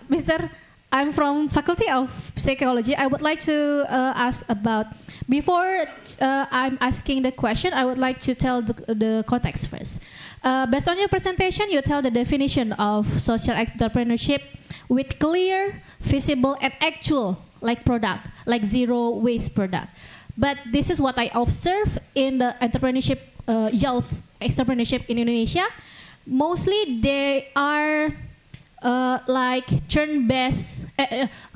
Mr. I'm from Faculty of Psychology. I would like to ask about, before I'm asking the question, I would like to tell the context first. Based on your presentation, you tell the definition of social entrepreneurship with clear, feasible, and actual product, like zero waste product. But this is what I observe in the entrepreneurship, youth entrepreneurship in Indonesia. Mostly they are like churn-based,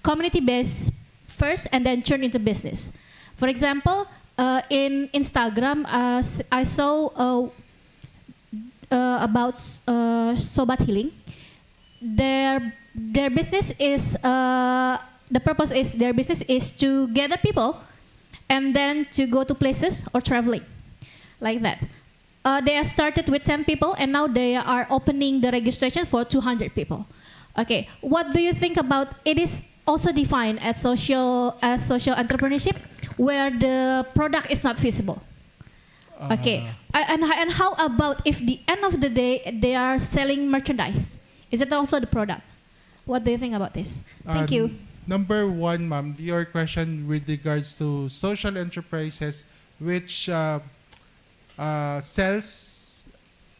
community-based first, and then turn into business. For example, in Instagram, I saw about Sobat Healing. Their business is the purpose is their business is to gather people, and then to go to places or traveling, like that. They are started with 10 people, and now they are opening the registration for 200 people. Okay, what do you think about it? Is also defined as social entrepreneurship, where the product is not feasible. Okay, and how about if the end of the day they are selling merchandise? Is it also the product? What do you think about this? Thank you. Number one, ma'am, your question with regards to social enterprises which sells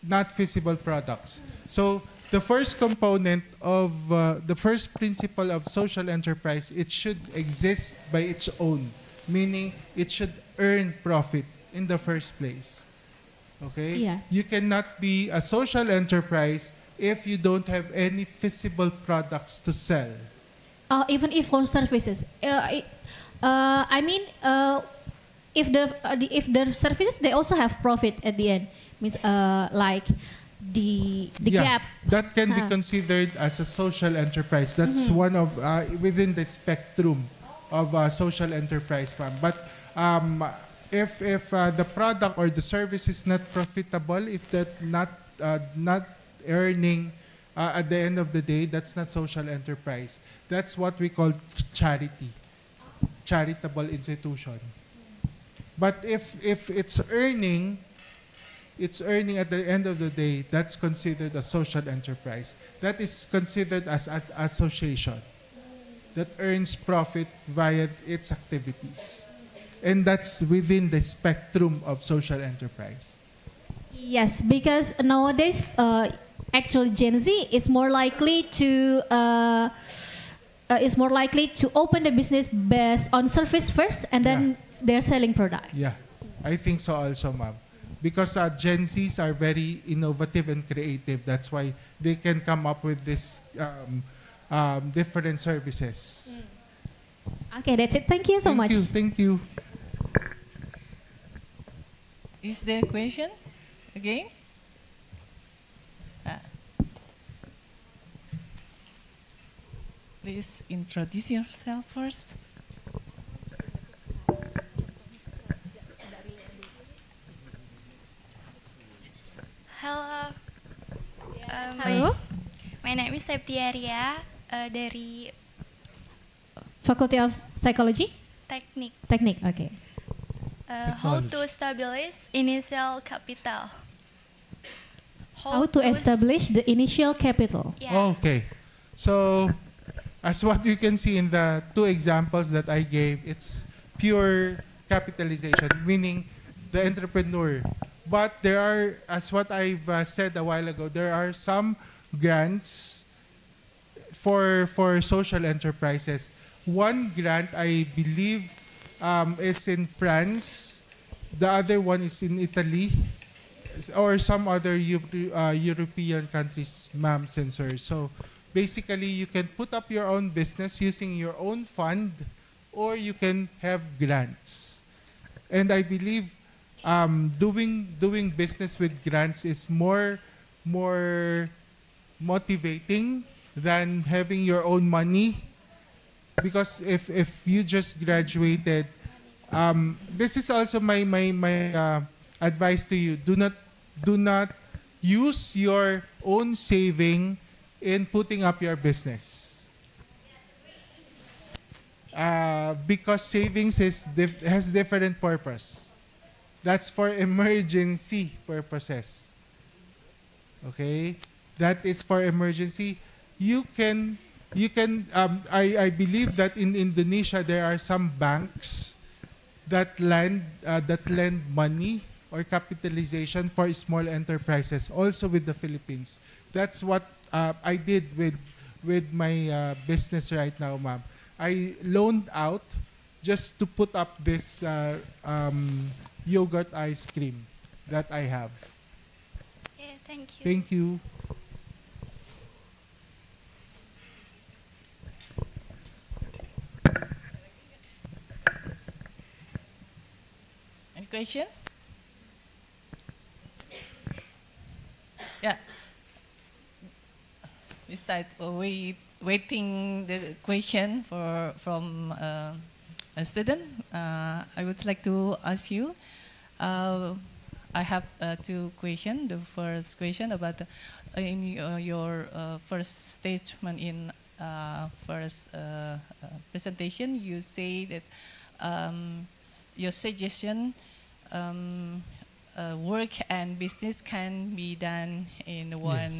not feasible products. So the first component of the first principle of social enterprise, it should exist by its own, meaning it should earn profit in the first place. Okay? Yeah. You cannot be a social enterprise if you don't have any feasible products to sell. Even if for services, I mean, if the services, they also have profit at the end. Means like the gap. That can be considered as a social enterprise. That's one of within the spectrum of social enterprise, ma'am. But if the product or the service is not profitable, if that not earning at the end of the day, that's not social enterprise. That's what we call charity, charitable institution. But if it's earning, it's earning at the end of the day, that's considered a social enterprise. That is considered as an association that earns profit via its activities. And that's within the spectrum of social enterprise. Yes, because nowadays, actually Gen Z is more likely to open the business based on service first, and then they're selling product. Yeah, I think so also, ma'am. Because Gen Zs are very innovative and creative. That's why they can come up with this different services. Okay, that's it. Thank you so much. Thank you. Is there a question again? Please introduce yourself first. Halo. Halo. My name is Septiaria dari Faculty of Psychology? Teknik. Teknik, okay. How to establish initial capital? How to establish the initial capital? Yeah. Okay. So, as what you can see in the two examples that I gave, it's pure capitalization, meaning the entrepreneur. But there are, as what I've said a while ago, there are some grants for social enterprises. One grant, I believe, is in France. The other one is in Italy or some other European countries, ma'am and sirs. So basically, you can put up your own business using your own fund, or you can have grants. And I believe doing business with grants is more motivating than having your own money. Because if you just graduated, this is also my advice to you. Do not use your own saving in putting up your business. Because savings has different purpose. That's for emergency purposes. Okay? That is for emergency. I believe that in Indonesia there are some banks that lend money or capitalization for small enterprises, also with the Philippines. That's what I did with my business right now, ma'am. I loaned out just to put up this yogurt ice cream that I have. Yeah, thank you. Thank you. Any question? Yeah. Besides waiting the question from a student, I would like to ask you. I have two questions. The first question about in your first statement in first presentation, you say that your suggestion work and business can be done in one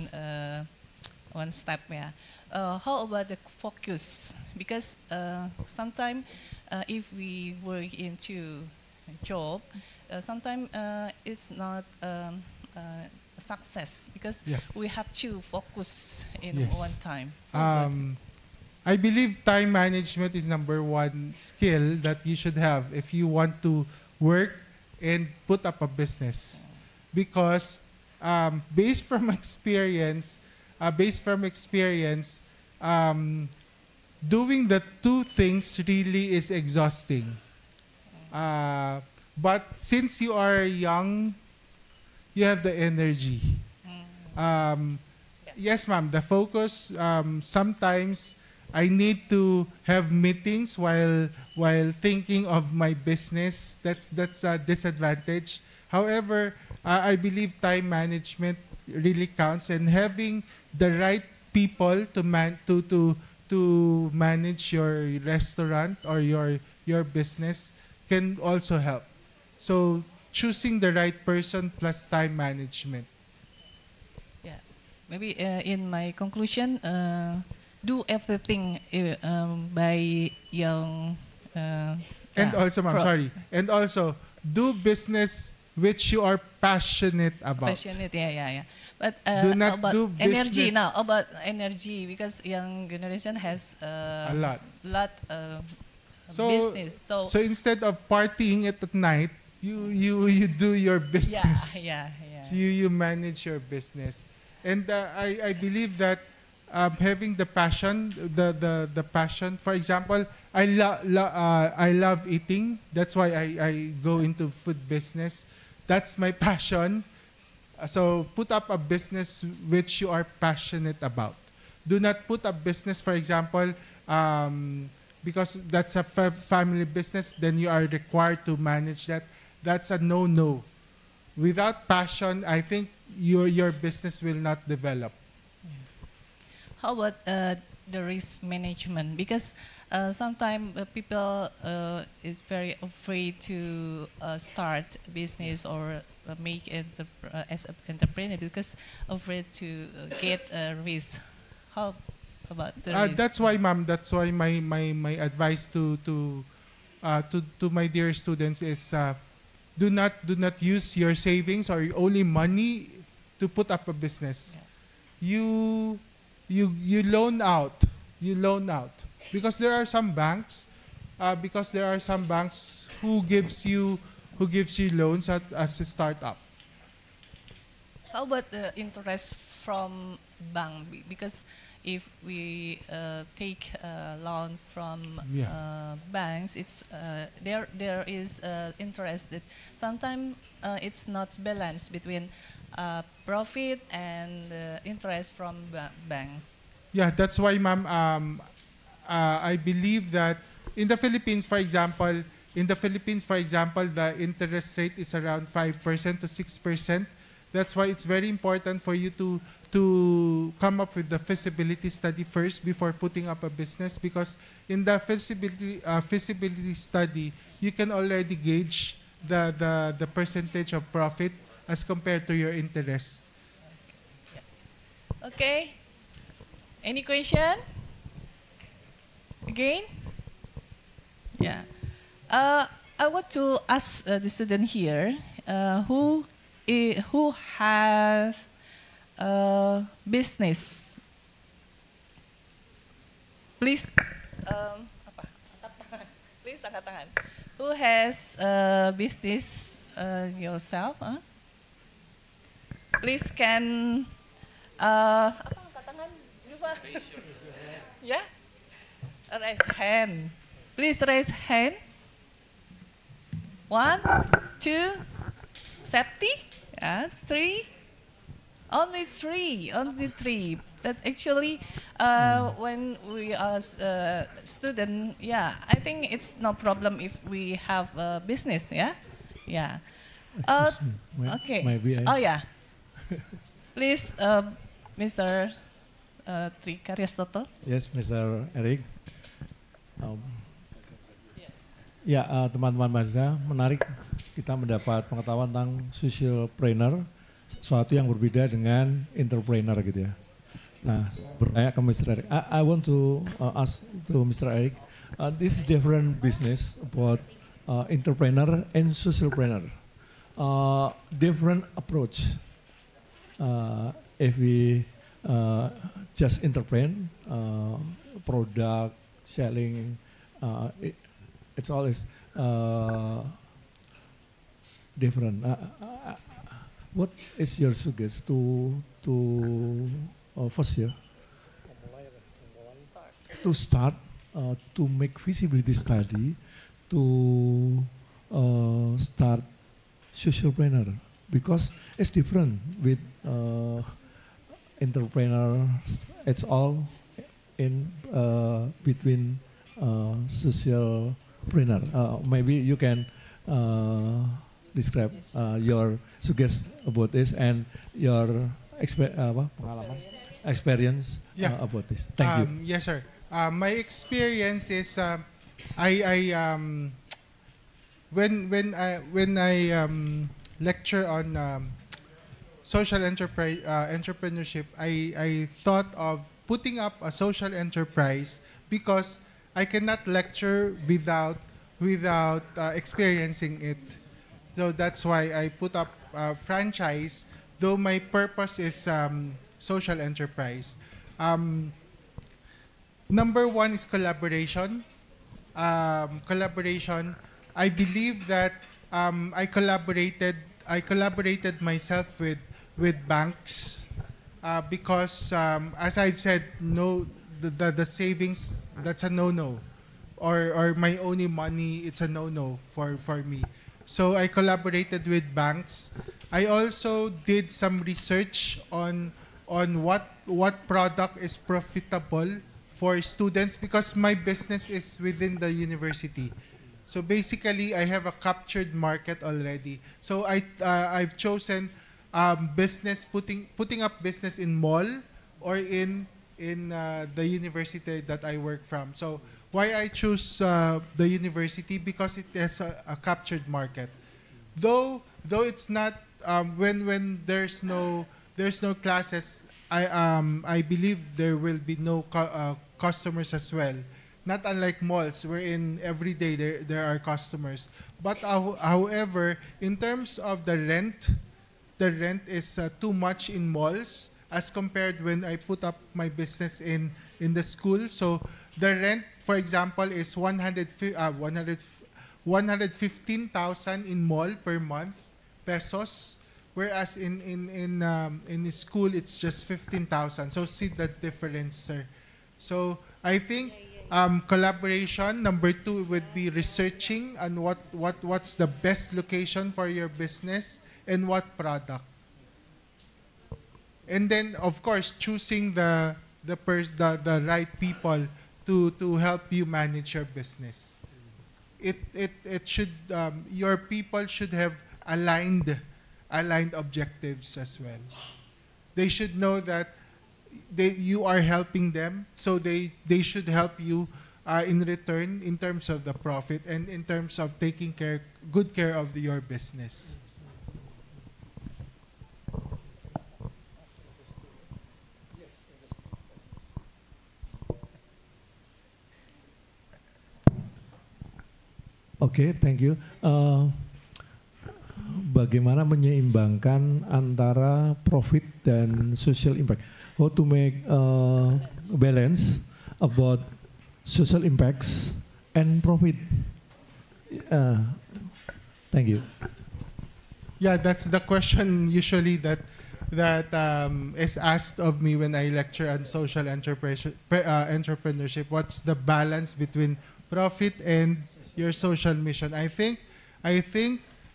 step. Yeah. How about the focus? Because sometimes if we work into a job, sometimes it's not success because we have to focus in one time. I believe time management is number one skill that you should have if you want to work and put up a business. Because based from experience, doing the two things really is exhausting. But since you are young, you have the energy. Yes, ma'am, the focus, sometimes I need to have meetings while thinking of my business. That's a disadvantage. However, I believe time management really counts, and having the right people to manage your restaurant or your business can also help. So choosing the right person plus time management. Yeah, maybe in my conclusion, do everything by young. And also, ma'am, sorry. And also, do business which you are passionate about. Passionate, yeah. But do not about do energy business. now. About energy, because young generation has A lot. Business. So instead of partying at night, you do your business. Yeah. So you manage your business, and I believe that having the passion, the passion. For example, I love eating. That's why I go into food business. That's my passion. So put up a business which you are passionate about. Do not put up business, for example, because that's a family business, then you are required to manage that. That's a no-no. Without passion, I think your business will not develop. How about the risk management? Because sometimes people is very afraid to start business or make as an entrepreneur because afraid to get a risk. How about the risk? That's why, ma'am. That's why my advice to my dear students is do not use your savings or only money to put up a business. You loan out. You loan out because there are some banks who gives you loans as a startup. How about the interest from bank? Because if we take a loan from banks, it's there is interest that sometimes it's not balanced between profit and interest from banks. Yeah, that's why, ma'am. I believe that in the Philippines, for example, the interest rate is around 5% to 6%. That's why it's very important for you to come up with the feasibility study first before putting up a business, because in the feasibility study, you can already gauge the percentage of profit as compared to your interest. Okay. Any question? Again? Yeah. I want to ask the student here who has business. Please, please angkat tangan. Who has business yourself? Please can angkat tangan juga. Yeah. Raise hand. Please raise hand. 1, 2, safety. 3. Only three. But actually, when we are student, I think it's no problem if we have a business. Yeah. Excuse me. Okay. Maybe Oh yeah. Please, Mr. Tri Karyastoto. Yes, Mr. Eric. Teman-teman mahasiswa, menarik kita mendapat pengetahuan tentang socialpreneur, sesuatu yang berbeda dengan entrepreneur gitu ya. Nah, bertanya ke Mr. Eric. I want to ask to Mr. Eric, this is different business about entrepreneur and socialpreneur. Different approach. If we just entrepreneur, product, selling, it's always different. What is your suggestion to first year to start to make feasibility study to start socialpreneur, because it's different with entrepreneur. It's all in between socialpreneur. Maybe you can describe your suggestion about this and your experience about this. Thank you. Yes, sir. My experience is when I lecture on social enterprise entrepreneurship, I thought of putting up a social enterprise because I cannot lecture without experiencing it. So that's why I put up a franchise, though my purpose is social enterprise. Number one is collaboration. Collaboration. I believe that I collaborated myself with banks because, as I've said, no, the savings, that's a no-no, or my only money, it's a no-no for me. So I collaborated with banks. I also did some research on what product is profitable for students because my business is within the university. So basically, I have a captured market already. So I've chosen putting up business in mall or in the university that I work from. So why I choose the university? Because it has a captured market. Though it's not when there's no classes, I believe there will be no customers as well. Not unlike malls, wherein every day there are customers. But however, in terms of the rent is too much in malls as compared when I put up my business in the school. So the rent, for example, is 115,000 in mall per month pesos, whereas in the school it's just 15,000. So see the difference, sir. So I think collaboration. Number two would be researching on what's the best location for your business and what product. And then of course choosing the right people to help you manage your business. It should your people should have aligned objectives as well. They should know that you are helping them, so they should help you in return in terms of the profit and in terms of taking good care of your business. Oke, thank you. Bagaimana menyeimbangkan antara profit dan social impact? How to make balance about social impacts and profit? Thank you. Yeah, that's the question usually that is asked of me when I lecture on social entrepreneurship. What's the balance between profit and your social mission? I think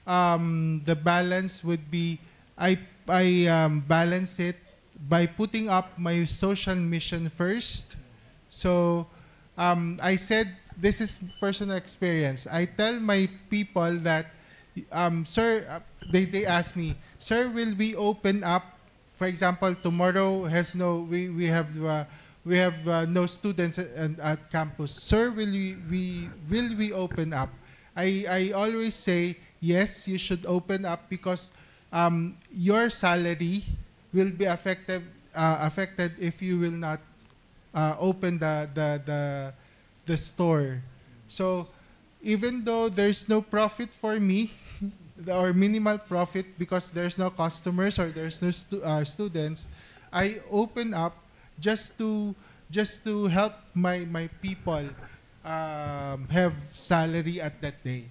the balance would be I balance it by putting up my social mission first. So I said, this is personal experience. I tell my people that, sir, they ask me, sir, will we open up? For example, tomorrow we have no students at campus. Sir, will we open up? I always say, yes, you should open up because your salary will be affected if you will not open the store. So even though there's no profit for me or minimal profit because there's no customers or there's no students, I open up just to help my people have salary at that day.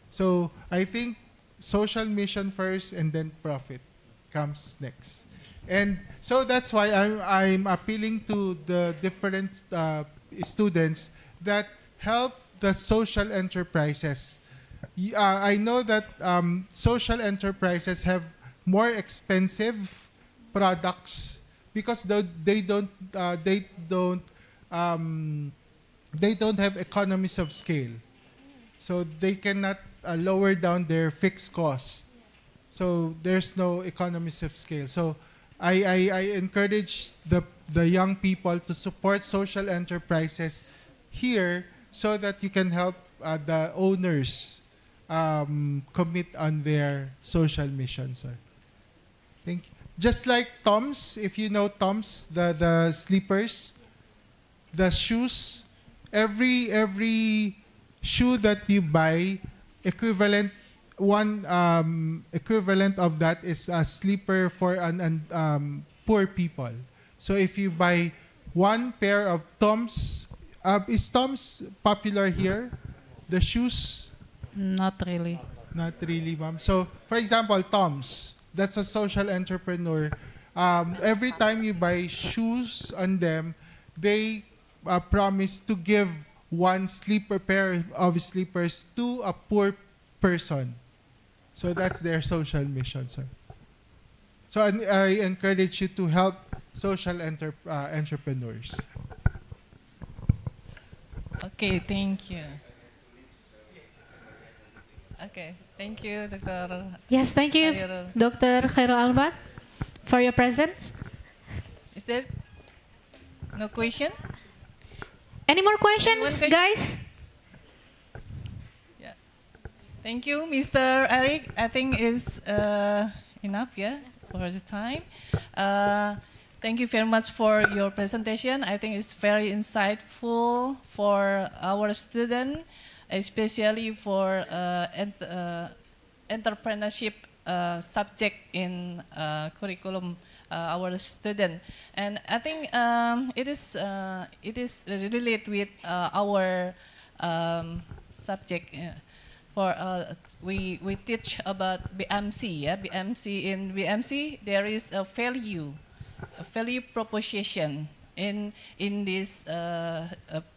So I think social mission first and then profit comes next. And so that's why I'm appealing to the different students that help the social enterprises. I know that social enterprises have more expensive products because they don't have economies of scale. So they cannot lower down their fixed cost. So there's no economies of scale. So I encourage the young people to support social enterprises here so that you can help the owners commit on their social mission, sir. Thank you. Just like Toms, if you know Toms, the slippers, the shoes, every shoe that you buy, equivalent of that is a slipper for poor people. So if you buy one pair of Toms, is Toms popular here? The shoes? Not really. Not really, ma'am. So, for example, Toms, that's a social entrepreneur. Every time you buy shoes on them, they promise to give one pair of slippers to a poor person. So that's their social mission, sir. So I encourage you to help social entrepreneurs. Okay, thank you. Okay, thank you, Dr. Yes, thank you, Khairul. Dr. Khairul Albar, for your presence. Is there no question? Any more questions, guys? Yeah. Thank you, Mr. Eric. I think it's enough, yeah, for the time. Thank you very much for your presentation. I think it's very insightful for our students, especially for entrepreneurship subject in curriculum our student, and I think it is related with our subject. For we teach about BMC. Yeah, BMC. In BMC there is a value proposition. In this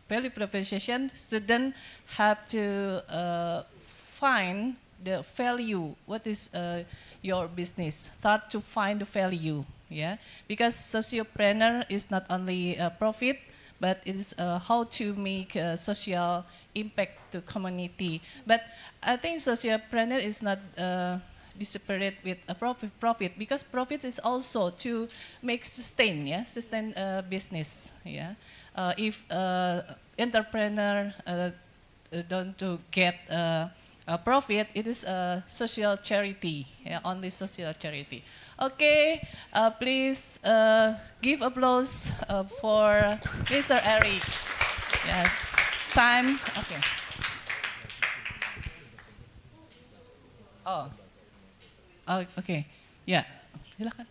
value proposition, students have to find the value. What is your business? Start to find the value. Yeah, because sociopreneur is not only profit, but it is how to make social impact to community. But I think sociopreneur is not separate with a profit, because profit is also to make sustain business. Yeah, if entrepreneur don't to get a profit, it is a social charity, only social charity. Okay, please give applause for Mr. Eric. Yeah, time. Okay. Oh, okay. Ya, silakan.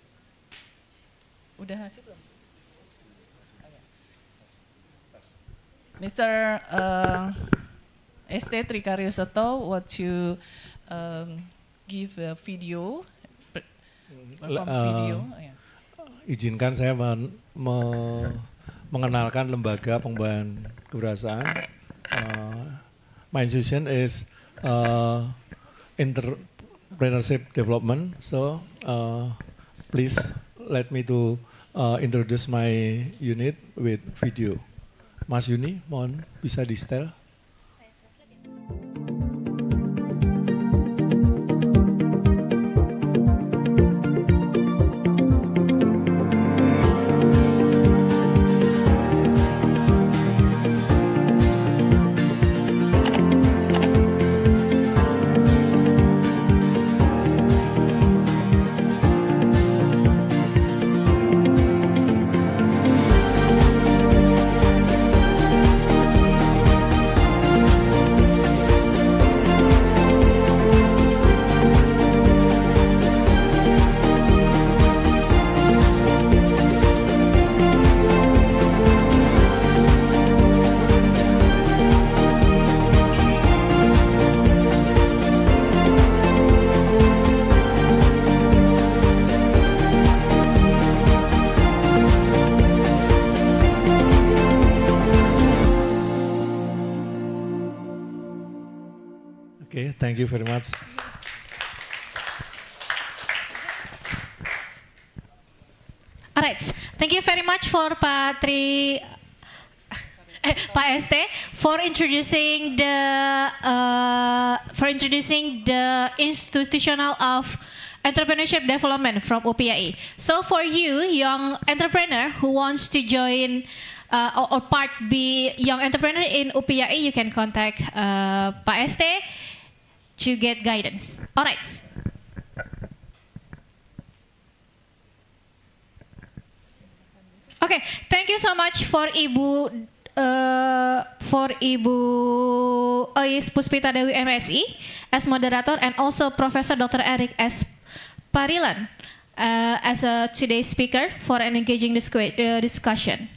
Udah hasil belum? Mr. ST Trikaryosoto, want to give a video? Izinkan saya mengenalkan lembaga pengembangan kewirausahaan. My institution is entrepreneurship development. So please let me to introduce my unit with video. Mas Yuni, mohon bisa di setel. Okay, thank you very much. Alright, thank you very much for Pak ST for introducing the institutional of entrepreneurship development from UPIAE. So for you, young entrepreneur who wants to join or part be young entrepreneur in UPIAE, you can contact Pak ST to get guidance. All right. Okay, thank you so much for Ibu Ais Puspita Dewi MSI as moderator, and also Professor Dr. Eric S. Parilan as a today's speaker for an engaging discussion.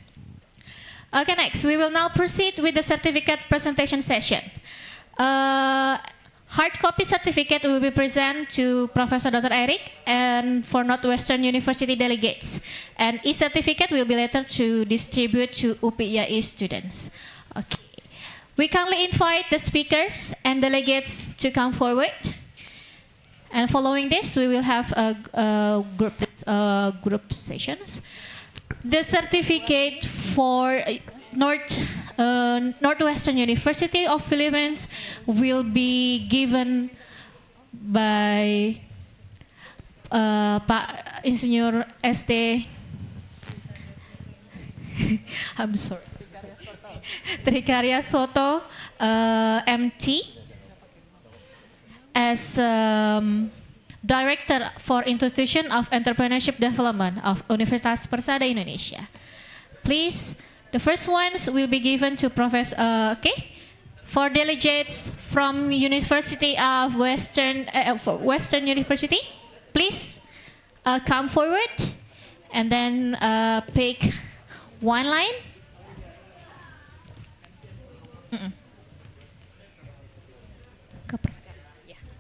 Okay, next we will now proceed with the certificate presentation session. Hard copy certificate will be presented to Professor Dr. Eric and for Northwestern University delegates. And e-certificate will be later to distribute to UPIAE students. Okay. We kindly invite the speakers and delegates to come forward. And following this, we will have a group sessions. The certificate for Northwestern University of Philippines will be given by Pak Insinyur ST I'm sorry, Trikarya Soto MT as Director for Institution of Entrepreneurship Development of Universitas Persada Indonesia. Please, the first ones will be given to Professor, for delegates from University of Western University, please come forward and then pick one line.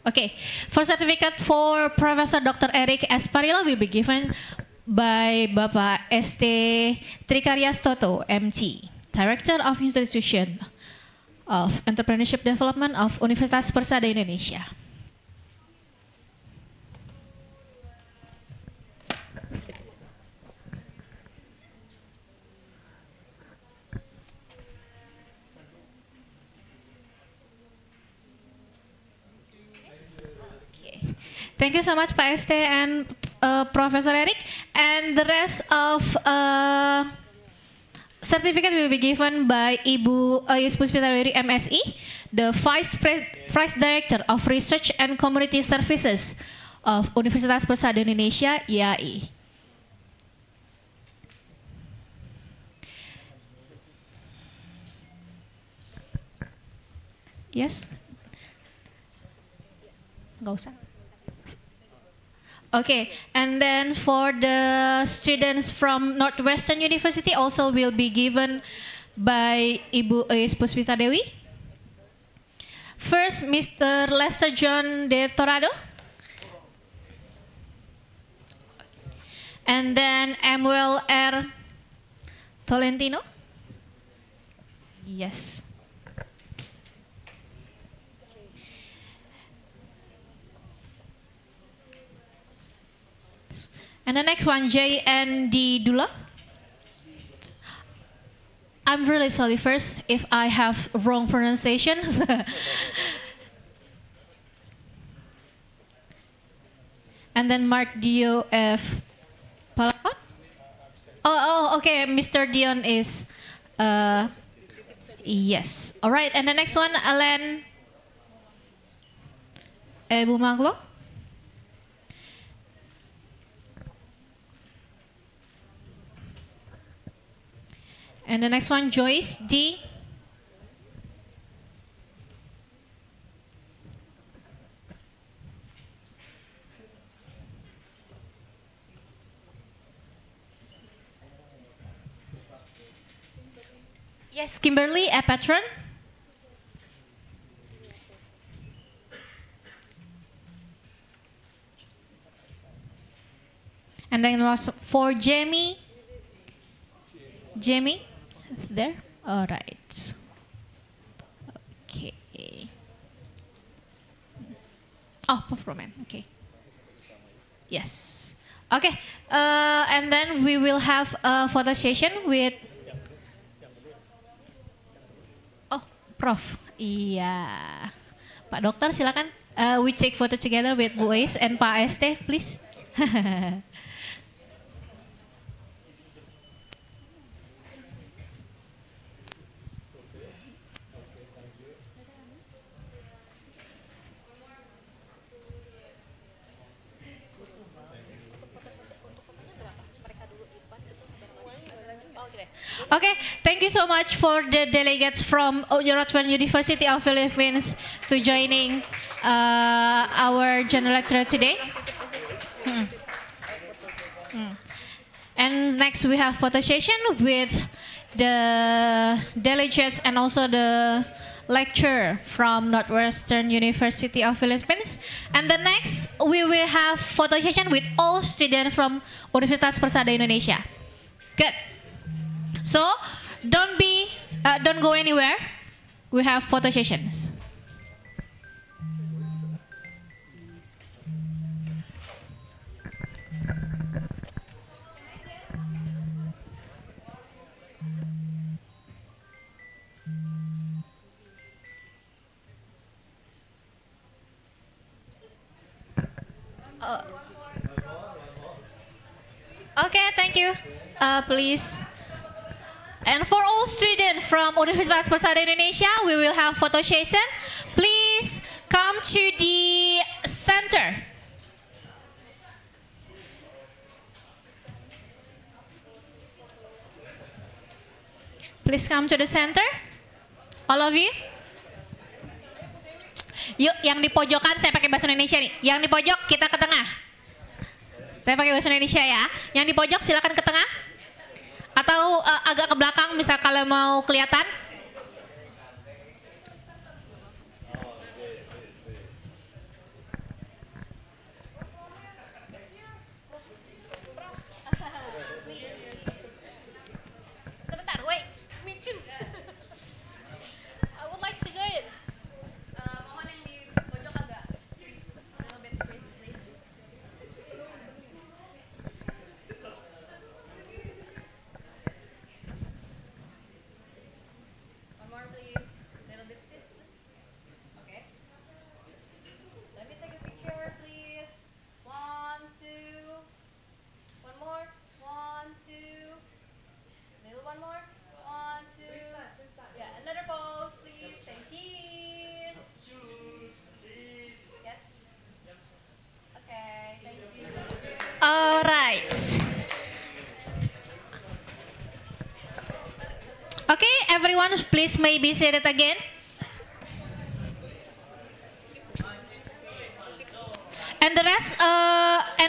Okay, for certificate for Professor Dr. Eric S. Parila will be given by Bapak ST Trikarya Soto, MT, Director of Institution of Entrepreneurship Development of Universitas Persada Indonesia. Thank you so much, Pak ST and Professor Eric. And the rest of certificate will be given by Ibu Ais Puspita Dewi MSI, the Vice Director of Research and Community Services of Universitas Persada Indonesia, IAI. Yes? Nggak usah. Okay, and then for the students from Northwestern University also will be given by Ibu Ais Puspita Dewi. First, Mr. Lester John De Torado. And then Emuel R. Tolentino. Yes. And the next one, J.N.D. Dula. I'm really sorry first if I have wrong pronunciation. And then Mark Dio F. Palakon. Oh, okay. Mr. Dion is, yes. All right. And the next one, Alan Bumanglo. And the next one, Joyce D. Yes, Kimberly, a patron. And then was for Jamie. Jamie, there? All right. Okay. Oh, performance. Okay. Yes. Okay. And then we will have a photo session with. Oh, Prof. Iya. Pak Dokter, silakan. We take photo together with Bu Ais and Pak ST, please. Okay, thank you so much for the delegates from Northern University of Philippines to joining our general lecture today. And next we have photo session with the delegates and also the lecturer from Northwestern University of Philippines. And the next we will have photo session with all students from Universitas Persada Indonesia. Good. So don't go anywhere. We have photo sessions. Okay, thank you. Please. And for all students from Universitas Persada Indonesia, we will have photo session. Please come to the center. Please come to the center. All of you. Yuk, yang di pojokan saya pakai bahasa Indonesia nih. Yang di pojok kita ke tengah. Saya pakai bahasa Indonesia ya. Yang di pojok silakan ke tengah. Atau agak ke belakang misal kalau mau kelihatan. Sebentar, wait. Me too. I would like to do it. Mohon yang di pojok agak little bit space, please. One more, please. Little bit space, please. Okay. Let me take a picture, please. 1, 2. One more. 1, 2. Little one more. 1, 2. Yeah, another pose, please. Thank you. Yes. Okay, thank you. All right. Okay, everyone, please may be seated again. And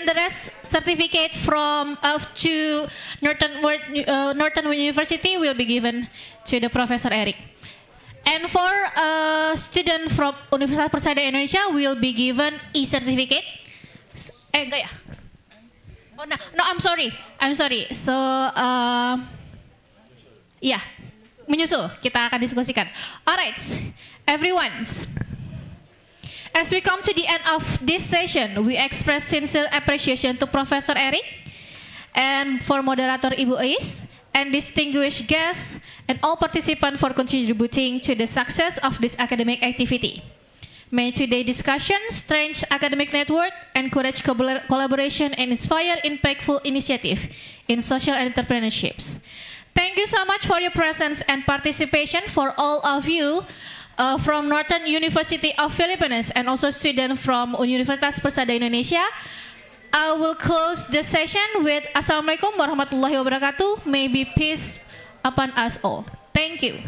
the rest certificate from to Northern University will be given to the Professor Eric. And for student from Universitas Persada Indonesia will be given e-certificate. Enggak ya? Oh no, I'm sorry. So yeah, menyusul kita akan diskusikan. Alright, everyone. As we come to the end of this session, we express sincere appreciation to Professor Eric and for moderator Ibu Ais and distinguished guests and all participants for contributing to the success of this academic activity. May today's discussion strengthen academic network, encourage collaboration, and inspire impactful initiative in social entrepreneurships. Thank you so much for your presence and participation for all of you from Northern University of Philippines and also students from Universitas Persada Indonesia. I will close the session with Assalamualaikum warahmatullahi wabarakatuh. May be peace upon us all. Thank you.